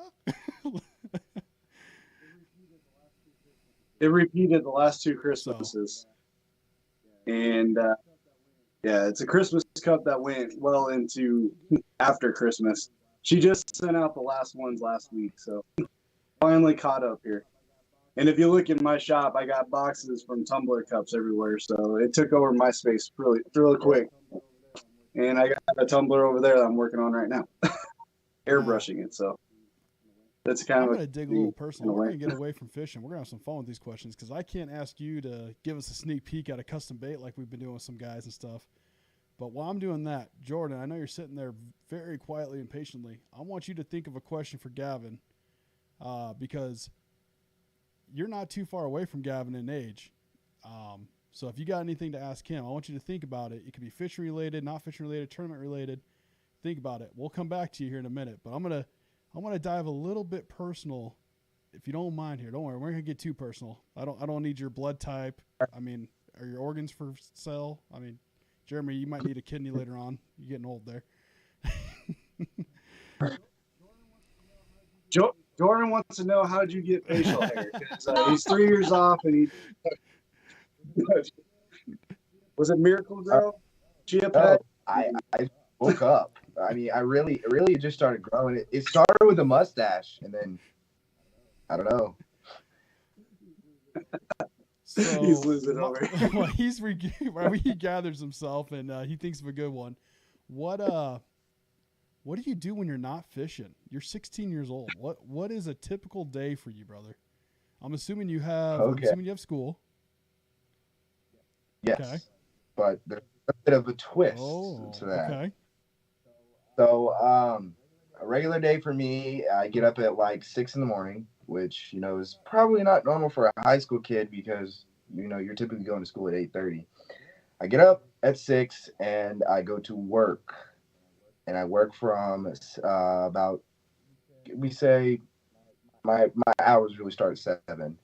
It repeated the last 2 Christmases. And yeah, it's a Christmas cup that went well into after Christmas. She just sent out the last ones last week, so finally caught up here. And if you look in my shop, I got boxes from tumbler cups everywhere, so it took over my space really quick. And I got a tumbler over there that I'm working on right now, airbrushing it. So that's kind of. I'm gonna dig a little personal. We're gonna get away from fishing. We're gonna have some fun with these questions because I can't ask you to give us a sneak peek at a custom bait like we've been doing with some guys and stuff. But while I'm doing that, Jordan, I know you're sitting there very quietly and patiently. I want you to think of a question for Gavin, because you're not too far away from Gavin in age. So if you got anything to ask him, I want you to think about it. It could be fishing related, not fishing related, tournament related. Think about it. We'll come back to you here in a minute, but I'm gonna dive a little bit personal, if you don't mind here. Don't worry, we're gonna get too personal. I don't need your blood type. I mean, are your organs for sale? I mean, Jeremy, you might need a kidney later on. You're getting old there. Jordan wants to know, how'd you get facial hair? He's 3 years off, and was it Miracle Grow? Chia Pet? I woke up I mean, I really just started growing. It started with a mustache, and then I don't know. So He's losing over. well, he gathers himself and he thinks of a good one. What do you do when you're not fishing? You're 16 years old. What is a typical day for you, brother? I'm assuming you have school. Yes, Okay. but there's a bit of a twist Oh, to that. okay. So, a regular day for me, I get up at like 6 in the morning, which is probably not normal for a high school kid because you're typically going to school at 8:30. I get up at 6 and I go to work, and I work from about, we say my hours really start at 7,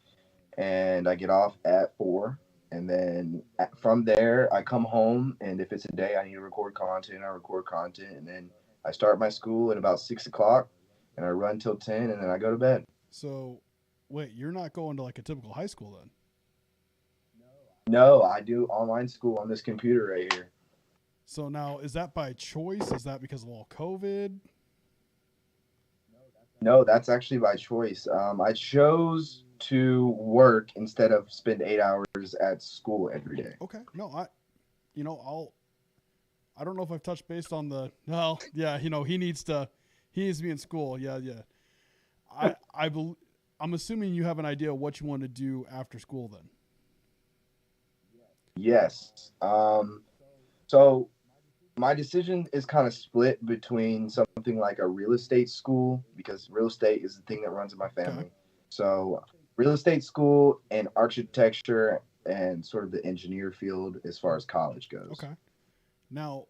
and I get off at 4. And then from there, I come home, and if it's a day I need to record content, I record content, and then I start my school at about 6 o'clock, and I run till 10, and then I go to bed. So, wait, you're not going to like a typical high school then? No, I do online school on this computer right here. So now, is that by choice? Is that because of all COVID? No, that's actually by choice. I chose to work instead of spend 8 hours at school every day. Okay. No, I don't know if I've touched base on the. Well, yeah, he needs to be in school. Yeah. I'm assuming you have an idea of what you want to do after school then. Yes. So my decision is kind of split between something like a real estate school, because real estate is the thing that runs in my family. Okay. So real estate school and architecture and sort of the engineer field as far as college goes. Okay. Now,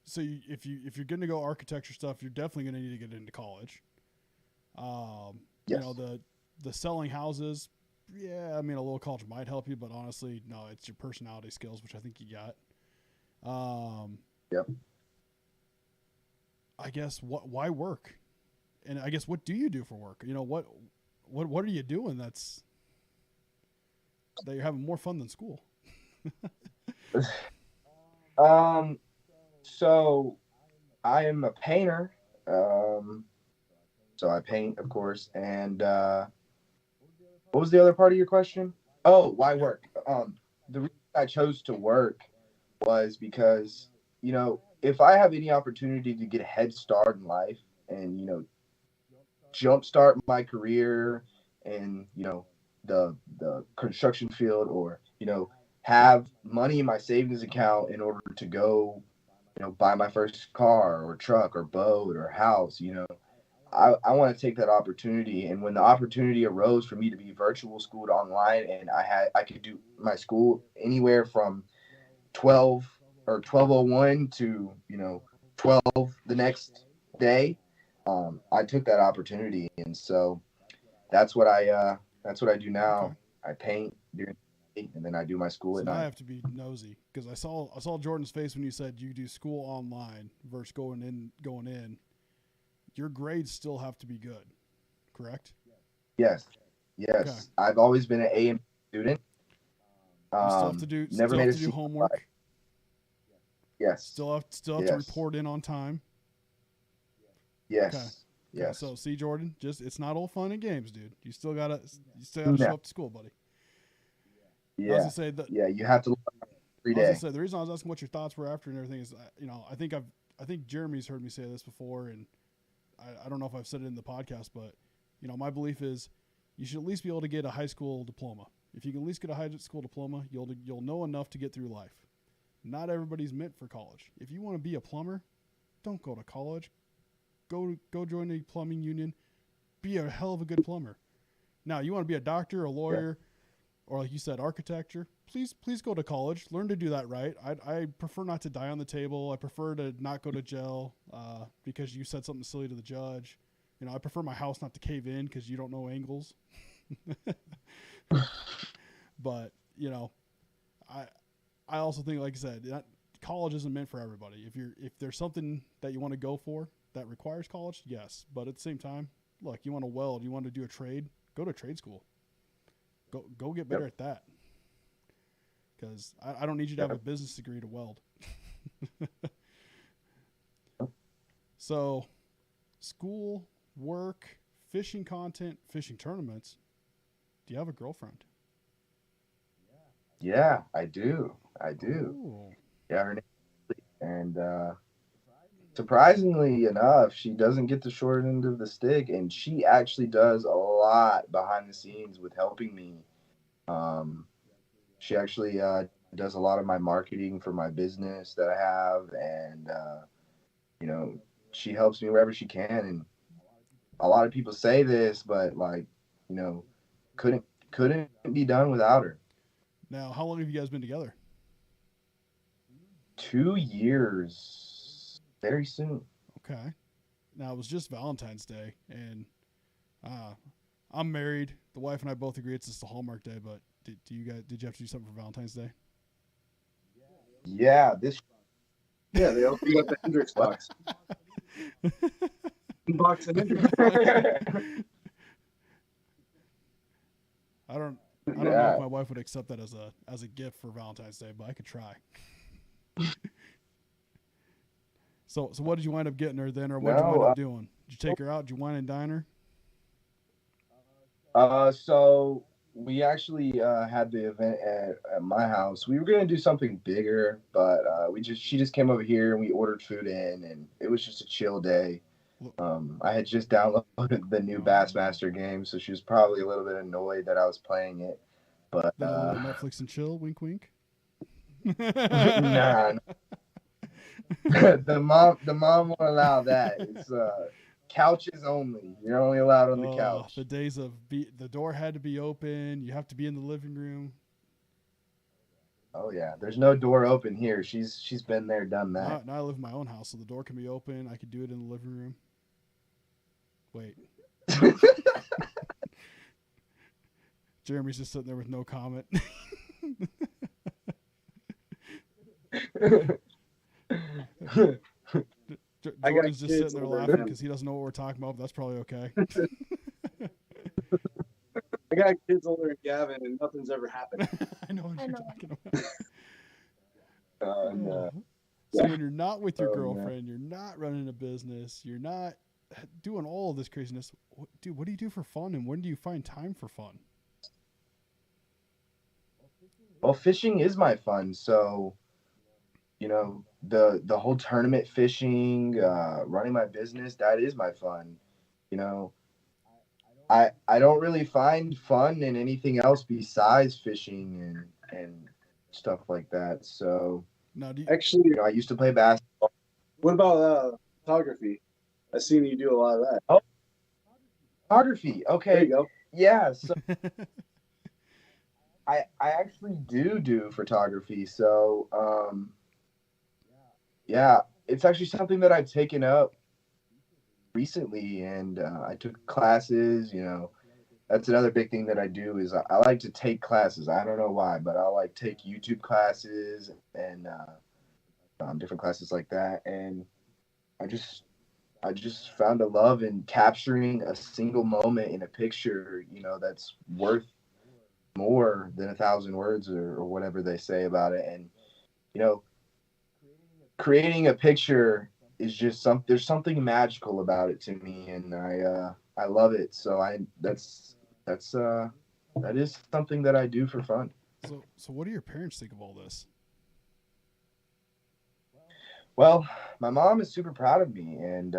so if you're going to go architecture stuff, you're definitely going to need to get into college. Yes. The selling houses, yeah, I mean, a little college might help you, but honestly, no, it's your personality skills, which I think you got. Yep. I guess why work? And I guess what do you do for work? What are you doing that you're having more fun than school? So I am a painter. So I paint, of course. And what was the other part of your question? Oh, why work? The reason I chose to work was because, if I have any opportunity to get a head start in life and, jumpstart my career in, the construction field, or, have money in my savings account in order to go, buy my first car or truck or boat or house, I want to take that opportunity. And when the opportunity arose for me to be virtual schooled online, and I could do my school anywhere from 12 or 12:01 to 12 the next day, I took that opportunity. And so that's what I do now. Okay. I paint during the day, and then I do my school So at now night. I have to be nosy because I saw Jordan's face when you said you do school online versus going in. Your grades still have to be good, correct? Yes. Okay. I've always been an A and B student. You still have to do never made a do C++. homework. Yes. Still have to Yes. report in on time. Yes. Okay. Yes. So see, Jordan, it's not all fun and games, dude. You still gotta Yeah. show up to school, buddy. I was Yeah. gonna say that. Yeah. You have to learn every I was day. gonna say the reason I was asking what your thoughts were after and everything is, I think Jeremy's heard me say this before, and I don't know if I've said it in the podcast, but my belief is you should at least be able to get a high school diploma. If you can at least get a high school diploma, you'll know enough to get through life. Not everybody's meant for college. If you want to be a plumber, don't go to college. Go join a plumbing union. Be a hell of a good plumber. Now, you want to be a doctor, a lawyer, or like you said, architecture. Please go to college. Learn to do that right. I prefer not to die on the table. I prefer to not go to jail because you said something silly to the judge. I prefer my house not to cave in because you don't know angles. But I also think, like I said, that college isn't meant for everybody. If there's something that you want to go for that requires college, yes. But at the same time, look, you want to weld, you want to do a trade, go to trade school. Go get better at that. Because I don't need you to have a business degree to weld. So, school, work, fishing content, fishing tournaments. Do you have a girlfriend? Yeah, I do. Ooh. Yeah, her name is Lee. And surprisingly enough, she doesn't get the short end of the stick, and she actually does a lot behind the scenes with helping me. She actually does a lot of my marketing for my business that I have, and you know, she helps me wherever she can. And a lot of people say this, but like, you know, couldn't be done without her. Now, how long have you guys been together? 2 years, very soon. Okay. Now, it was just Valentine's Day, and I'm married. The wife and I both agree it's just a Hallmark day, but did you have to do something for Valentine's Day? Yeah, Yeah, they opened up the Hendrix box. Box of Hendrix. I don't know Yeah. if my wife would accept that as a gift for Valentine's Day, but I could try. So what did you wind up getting her then, or what did you wind up doing? Did you take her out? Did you wine and dine her? So we actually had the event at my house. We were gonna do something bigger, but she just came over here and we ordered food in, and it was just a chill day. I had just downloaded the new Bassmaster game, so she was probably a little bit annoyed that I was playing it. But Then a little Netflix and chill, wink, wink. nah, the mom won't allow that. It's couches only. You're only allowed on the couch. The days of the door had to be open. You have to be in the living room. Oh yeah, there's no door open here. She's been there, done that. Now I live in my own house, so the door can be open. I could do it in the living room. Wait. Jeremy's just sitting there with no comment. Jordan's just sitting there laughing because he doesn't know what we're talking about, but that's probably okay. I got kids older than Gavin, and nothing's ever happened. I know what you're talking about. No. So when you're not with your girlfriend, you're not running a business, you're not doing all of this craziness. Dude, what do you do for fun, and when do you find time for fun? Well, fishing is my fun. So, you know, the whole tournament fishing, running my business, that is my fun. You know, I don't really find fun in anything else besides fishing and stuff like that. So Now, Actually, you know, I used to play basketball. what about photography? I've seen you do a lot of that. Oh, photography. There Okay. you go. Yeah. So I actually do photography. So yeah, it's actually something that I've taken up recently, and I took classes. You know, that's another big thing that I do is I like to take classes. I don't know why, but I'll like take YouTube classes and different classes like that. And I just found a love in capturing a single moment in a picture, you know, that's worth more than 1,000 words or whatever they say about it. And, you know, creating a picture is just there's something magical about it to me, and I love it. So that is something that I do for fun. So what do your parents think of all this? Well, my mom is super proud of me, and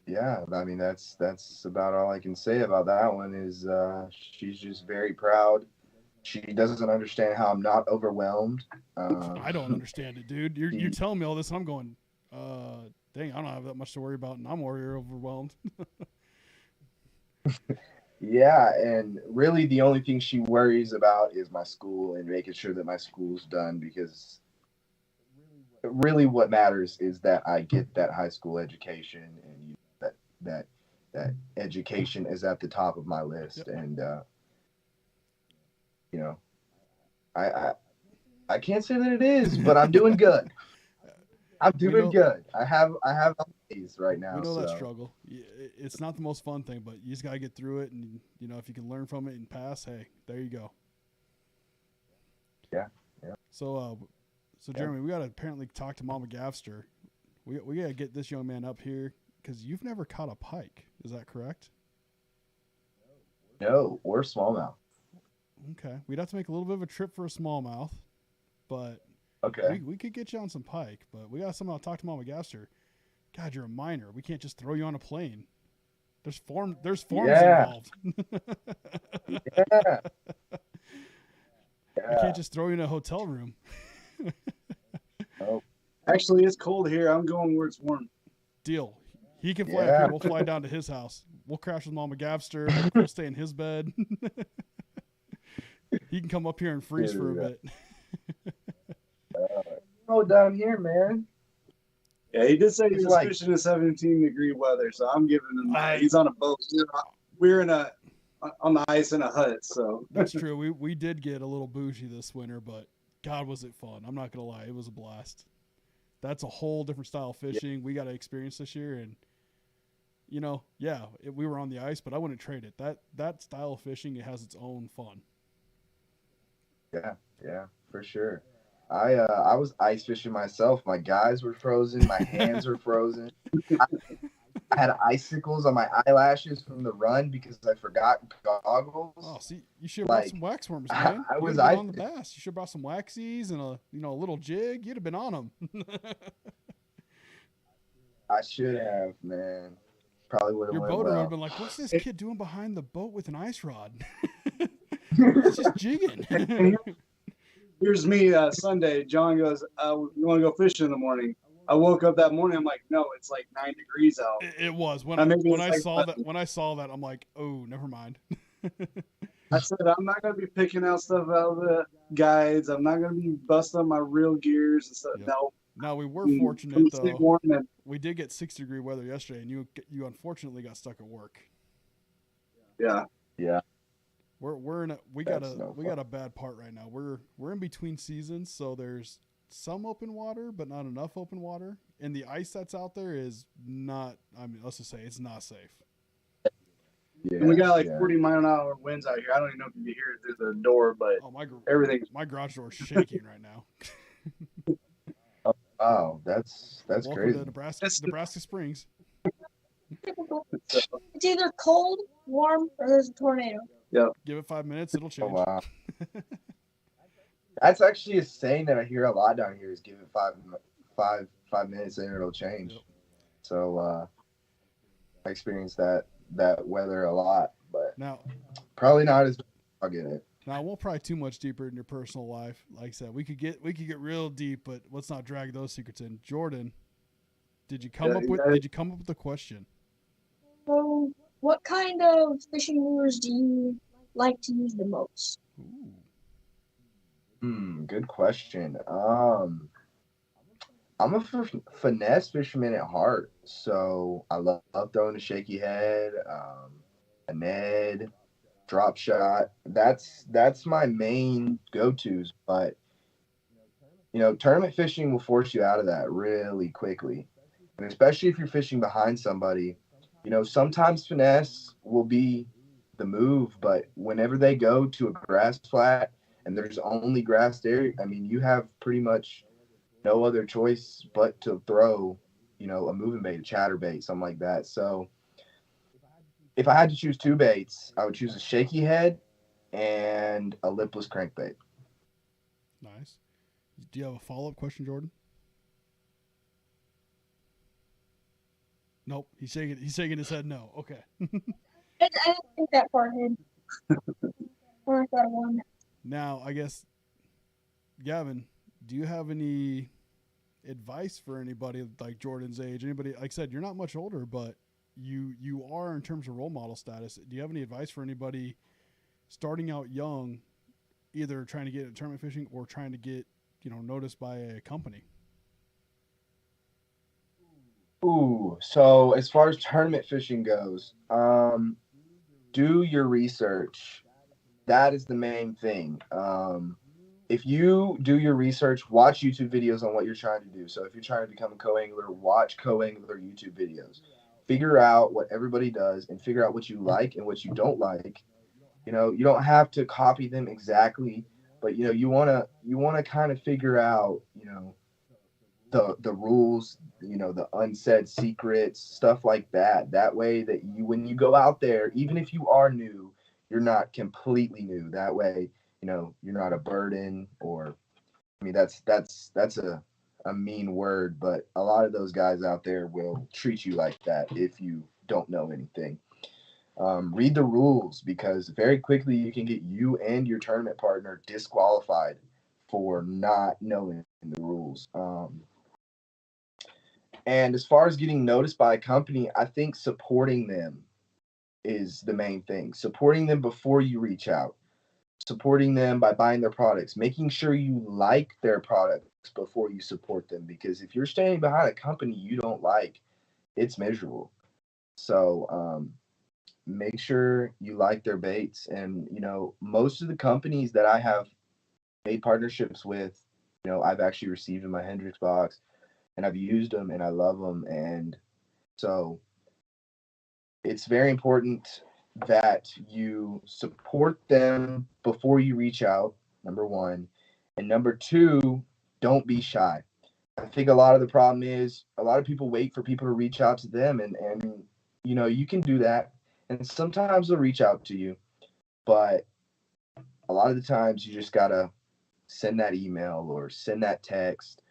yeah, I mean that's about all I can say about that one. Is she's just very proud. She doesn't understand how I'm not overwhelmed. I don't understand it, dude. You're telling me all this, and I'm going, dang, I don't have that much to worry about, and I'm already overwhelmed. Yeah, and really the only thing she worries about is my school and making sure that my school's done, because really what matters is that I get that high school education, and that education is at the top of my list. Yep. And you know, I can't say that it is, but I'm doing good. I'm doing good. I have A's right now. We know that struggle. It's not the most fun thing, but you just gotta get through it, and you know, if you can learn from it and pass, hey, there you go. Yeah. So Jeremy, we gotta apparently talk to Mama Gavster. We gotta get this young man up here because you've never caught a pike. Is that correct? No, or smallmouth. Okay, we'd have to make a little bit of a trip for a smallmouth, but Okay. we could get you on some pike. But we got somehow talk to Mama Gaster. God, you're a minor. We can't just throw you on a plane. There's forms Yeah. involved. Yeah. I can't just throw you in a hotel room. Oh, Actually, it's cold here. I'm going where it's warm. Deal. He can fly up Yeah. here. We'll fly down to his house. We'll crash with Mama Gavster. We'll stay in his bed. He can come up here and freeze for a bit. oh, down here, man. Yeah, he did say he It's was like- fishing in 17-degree weather, so I'm giving him that. I- He's on a boat. We're on the ice in a hut, so That's true. We did get a little bougie this winter, but God, was it fun. I'm not going to lie. It was a blast. That's a whole different style of fishing we got to experience this year. And, we were on the ice, but I wouldn't trade it. That style of fishing, it has its own fun. Yeah, for sure. I was ice fishing myself. My guys were frozen. My hands were frozen. I had icicles on my eyelashes from the run because I forgot goggles. Oh, see, you should have brought Like, some wax worms, man. I You was would've been ice- on the bass. You should have brought some waxies and a little jig. You'd have been on them. I should have, man. Probably would have Your went boater would well. have been like, "What's this kid doing behind the boat with an ice rod? He's just jigging." here's me Sunday. John goes, "You want to go fishing in the morning?" I woke up that morning. I'm like, "No, it's like 9 degrees out." It was when Maybe when it's I like saw that. that when I saw that I'm like, oh, never mind. I said, "I'm not gonna be picking out stuff out of the guides. I'm not gonna be busting my real gears and stuff." Yep. No, Now we were I'm fortunate gonna stay though. warm and We did get 6-degree weather yesterday, and you unfortunately got stuck at work. yeah. Yeah. We That's no got a bad part right now. We're in between seasons, so there's some open water, but not enough open water, and the ice that's out there is not. I mean, let's just say it's not safe. Yeah. And we got like yeah. 40-mile-an-hour winds out here. I don't even know if you can hear it through the door, but Oh everything's my garage door is shaking right now. Oh, that's Welcome crazy. to Nebraska, That's- Nebraska Springs. It's either cold, warm, or there's a tornado. Give it 5 minutes, it'll Oh, change. wow. That's actually a saying that I hear a lot down here is give it five minutes and it'll change. Yep. So I experience that weather a lot, but Now, probably not as I'll get it. Now, I won't pry too much deeper in your personal life. Like I said, we could get real deep, but let's not drag those secrets in. Jordan, did you come Yeah, up with yeah. did you come up with a question? So, what kind of fishing lures do you like to use the most? Ooh. Good question. I'm a finesse fisherman at heart, so I love throwing a shaky head, a Ned, drop shot. That's my main go-tos. But tournament fishing will force you out of that really quickly, and especially if you're fishing behind somebody. Sometimes finesse will be the move, but whenever they go to a grass flat and there's only grass there, I mean, you have pretty much no other choice but to throw, a moving bait, a chatterbait, something like that. So if I had to choose two baits, I would choose a shaky head and a lipless crankbait. Nice. Do you have a follow-up question, Jordan? Nope. He's shaking his head no. Okay. I didn't think that far ahead. Or I thought of one. Now, I guess, Gavin, do you have any advice for anybody like Jordan's age? Anybody, like I said, you're not much older, but you are in terms of role model status. Do you have any advice for anybody starting out young, either trying to get into tournament fishing or trying to get, noticed by a company? Ooh, so as far as tournament fishing goes, do your research. That is the main thing. If you do your research, watch YouTube videos on what you're trying to do. So if you're trying to become a co-angler, watch co-angler YouTube videos. Figure out what everybody does and figure out what you like and what you don't like. You don't have to copy them exactly, but you want to kind of figure out, the rules, you know, the unsaid secrets, stuff like that. That way that you, when you go out there, even if you are new, you're not completely new. That way, you know, you're not a burden, or I mean that's a mean word, but a lot of those guys out there will treat you like that if you don't know anything. Read the rules, because very quickly you can get you and your tournament partner disqualified for not knowing the rules. And as far as getting noticed by a company, I think supporting them is the main thing. Supporting them before you reach out, supporting them by buying their products, making sure you like their products before you support them. Because if you're standing behind a company you don't like, it's miserable. So make sure you like their baits. And, you know, most of the companies that I have made partnerships with, you know, I've actually received in my Hendrix box, and I've used them and I love them. And so it's very important that you support them before you reach out, number one. And number two, don't be shy. I think a lot of the problem is a lot of people wait for people to reach out to them, and you know, you can do that. And sometimes they'll reach out to you, but a lot of the times you just gotta send that email or send that text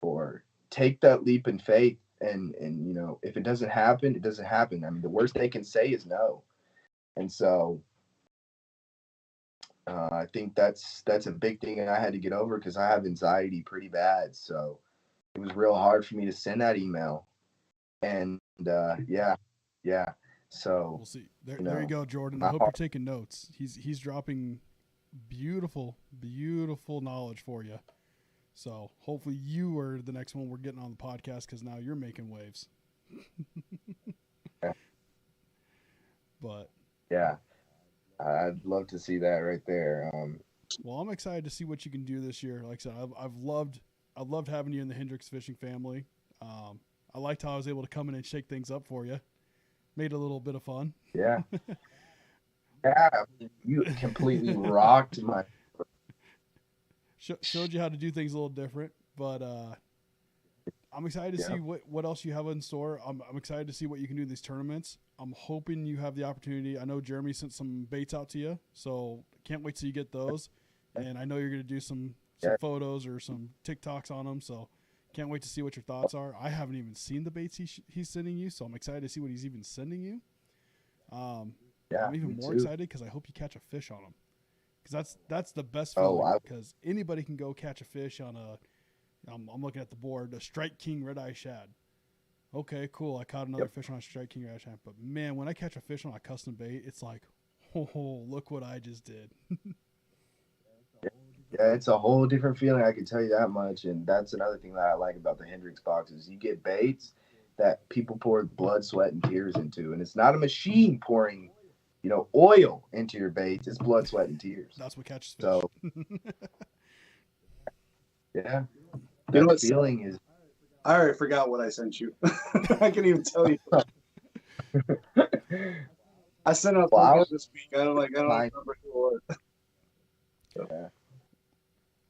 or take that leap in faith. And you know, if it doesn't happen, it doesn't happen. I mean, the worst they can say is no. And so I think that's a big thing I had to get over, because I have anxiety pretty bad. So it was real hard for me to send that email. And yeah. So We'll see. There, you there know, you go, Jordan. I my hope heart- you're taking notes. He's dropping beautiful knowledge for you. So hopefully you are the next one we're getting on the podcast, because now you're making waves. Yeah. But yeah, I'd love to see that right there. well, I'm excited to see what you can do this year. Like I said, I've loved having you in the Hendrix Fishing family. I liked how I was able to come in and shake things up for you. Made it a little bit of fun. Yeah. Yeah, you completely rocked my. Showed you how to do things a little different, but I'm excited to see what else you have in store. I'm excited to see what you can do in these tournaments. I'm hoping you have the opportunity. I know Jeremy sent some baits out to you, so can't wait till you get those. And I know you're going to do some photos or some TikToks on them, so can't wait to see what your thoughts are. I haven't even seen the baits he's sending you, so I'm excited to see what he's even sending you. I'm even more excited because I hope you catch a fish on them, because that's the best feeling. Because anybody can go catch a fish on a. I'm looking at the board, a Strike King red eye shad. Okay, cool. I caught another fish on a Strike King red eye shad. But man, when I catch a fish on a custom bait, it's like, oh, look what I just did. Yeah, it's a whole different feeling. I can tell you that much. And that's another thing that I like about the Hendrix boxes. You get baits that people pour blood, sweat, and tears into, and it's not a machine pouring, you know, oil into your baits. It's blood, sweat, and tears. That's what catches fish. So, yeah, You know that what feeling is. I already forgot what I sent you. I can't even tell you. I sent out something this week. I don't remember who it was. Yeah.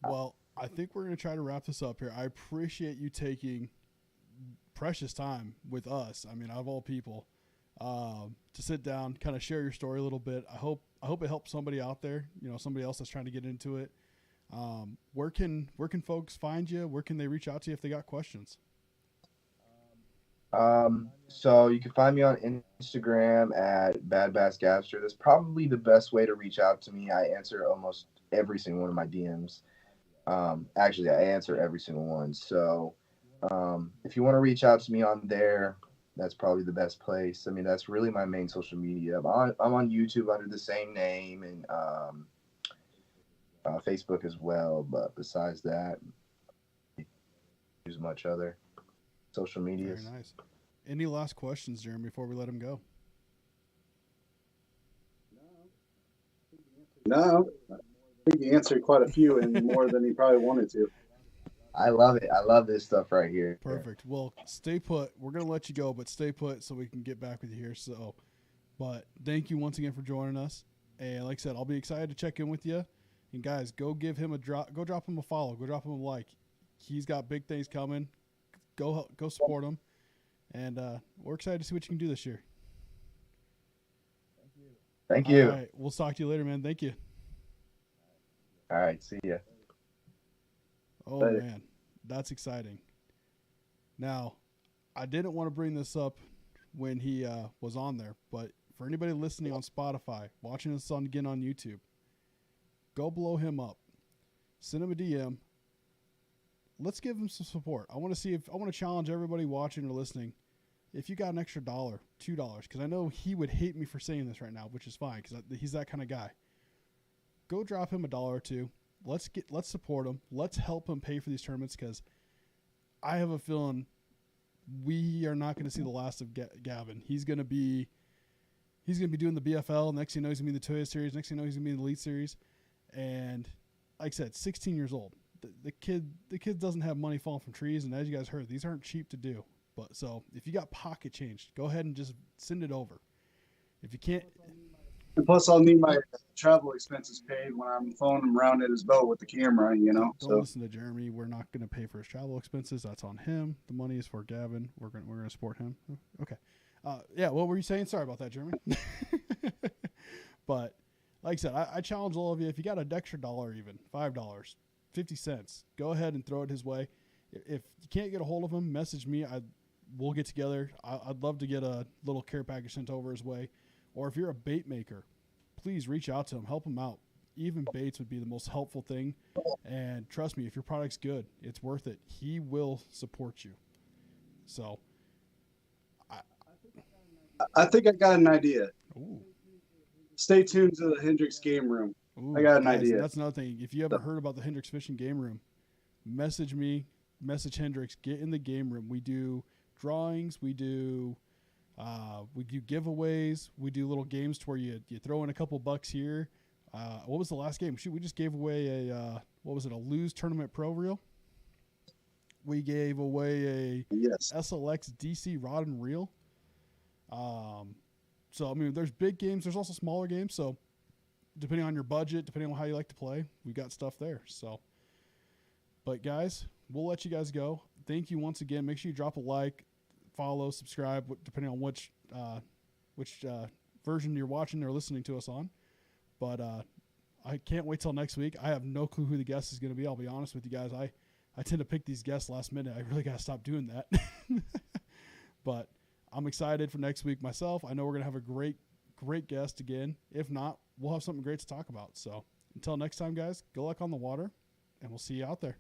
Well, I think we're going to try to wrap this up here. I appreciate you taking precious time with us. I mean, out of all people, to sit down, kind of share your story a little bit. I hope it helps somebody out there, you know, somebody else that's trying to get into it. Where can folks find you? Where can they reach out to you if they got questions? So you can find me on Instagram at Bad Bass Gabster. That's probably the best way to reach out to me. I answer almost every single one of my DMs. Actually, I answer every single one. So, if you want to reach out to me on there, that's probably the best place. I mean, that's really my main social media. I'm on YouTube under the same name, and Facebook as well. But besides that, I use much other social media. Very nice. Any last questions, Jeremy, before we let him go? No, I think you answered quite a few and more than he probably wanted to. I love it. I love this stuff right here. Perfect. Well, stay put. We're going to let you go, but stay put so we can get back with you here. So, but thank you once again for joining us. And like I said, I'll be excited to check in with you. And guys, go give him a drop. Go drop him a follow. Go drop him a like. He's got big things coming. go support him. And we're excited to see what you can do this year. Thank you. All right, we'll talk to you later, man. Thank you. All right, see ya. Oh, Later. man, that's exciting. Now, I didn't want to bring this up when he was on there, but for anybody listening on Spotify, watching this again on YouTube, go blow him up. Send him a DM. Let's give him some support. I want to challenge everybody watching or listening. If you got an extra $1, $2, because I know he would hate me for saying this right now, which is fine because he's that kind of guy. Go drop him $1 or $2. Let's support him. Let's help him pay for these tournaments because I have a feeling we are not going to see the last of Gavin. He's going to be doing the BFL. Next thing you know, he's going to be in the Toyota Series. Next thing you know, he's going to be in the Elite Series. And like I said, 16 years old. The kid doesn't have money falling from trees. And as you guys heard, these aren't cheap to do. But so if you got pocket change, go ahead and just send it over. If you can't. And plus, I'll need my travel expenses paid when I'm following him around in his boat with the camera, you know. Don't listen to Jeremy. We're not going to pay for his travel expenses. That's on him. The money is for Gavin. We're going to support him. Okay. Yeah. What were you saying? Sorry about that, Jeremy. But like I said, I challenge all of you. If you got an extra $1, even $5, 50 cents, go ahead and throw it his way. If you can't get a hold of him, message me. We'll get together. I'd love to get a little care package sent over his way. Or if you're a bait maker, please reach out to him. Help him out. Even baits would be the most helpful thing. And trust me, if your product's good, it's worth it. He will support you. So, I think I got an idea. ooh. Stay tuned to the Hendrix game room. Ooh, I got an guys, idea. That's another thing. If you haven't heard about the Hendrix Fishing Game Room, message me, message Hendrix, get in the game room. We do drawings, we do giveaways, we do little games to where you throw in a couple bucks here. What was the last game? Shoot, we just gave away a Lose Tournament Pro Reel. We gave away a Yes. SLX DC rod and reel. So I mean, there's big games. There's also smaller games. So depending on your budget, depending on how you like to play, we got stuff there. So, but guys, we'll let you guys go. Thank you once again. Make sure you drop a like, follow, subscribe, depending on which version you're watching or listening to us on. But I can't wait till next week. I have no clue who the guest is going to be. I'll be honest with you guys. I tend to pick these guests last minute. I really got to stop doing that. But I'm excited for next week myself. I know we're going to have a great guest again. If not, we'll have something great to talk about. So until next time, guys, good luck on the water, and we'll see you out there.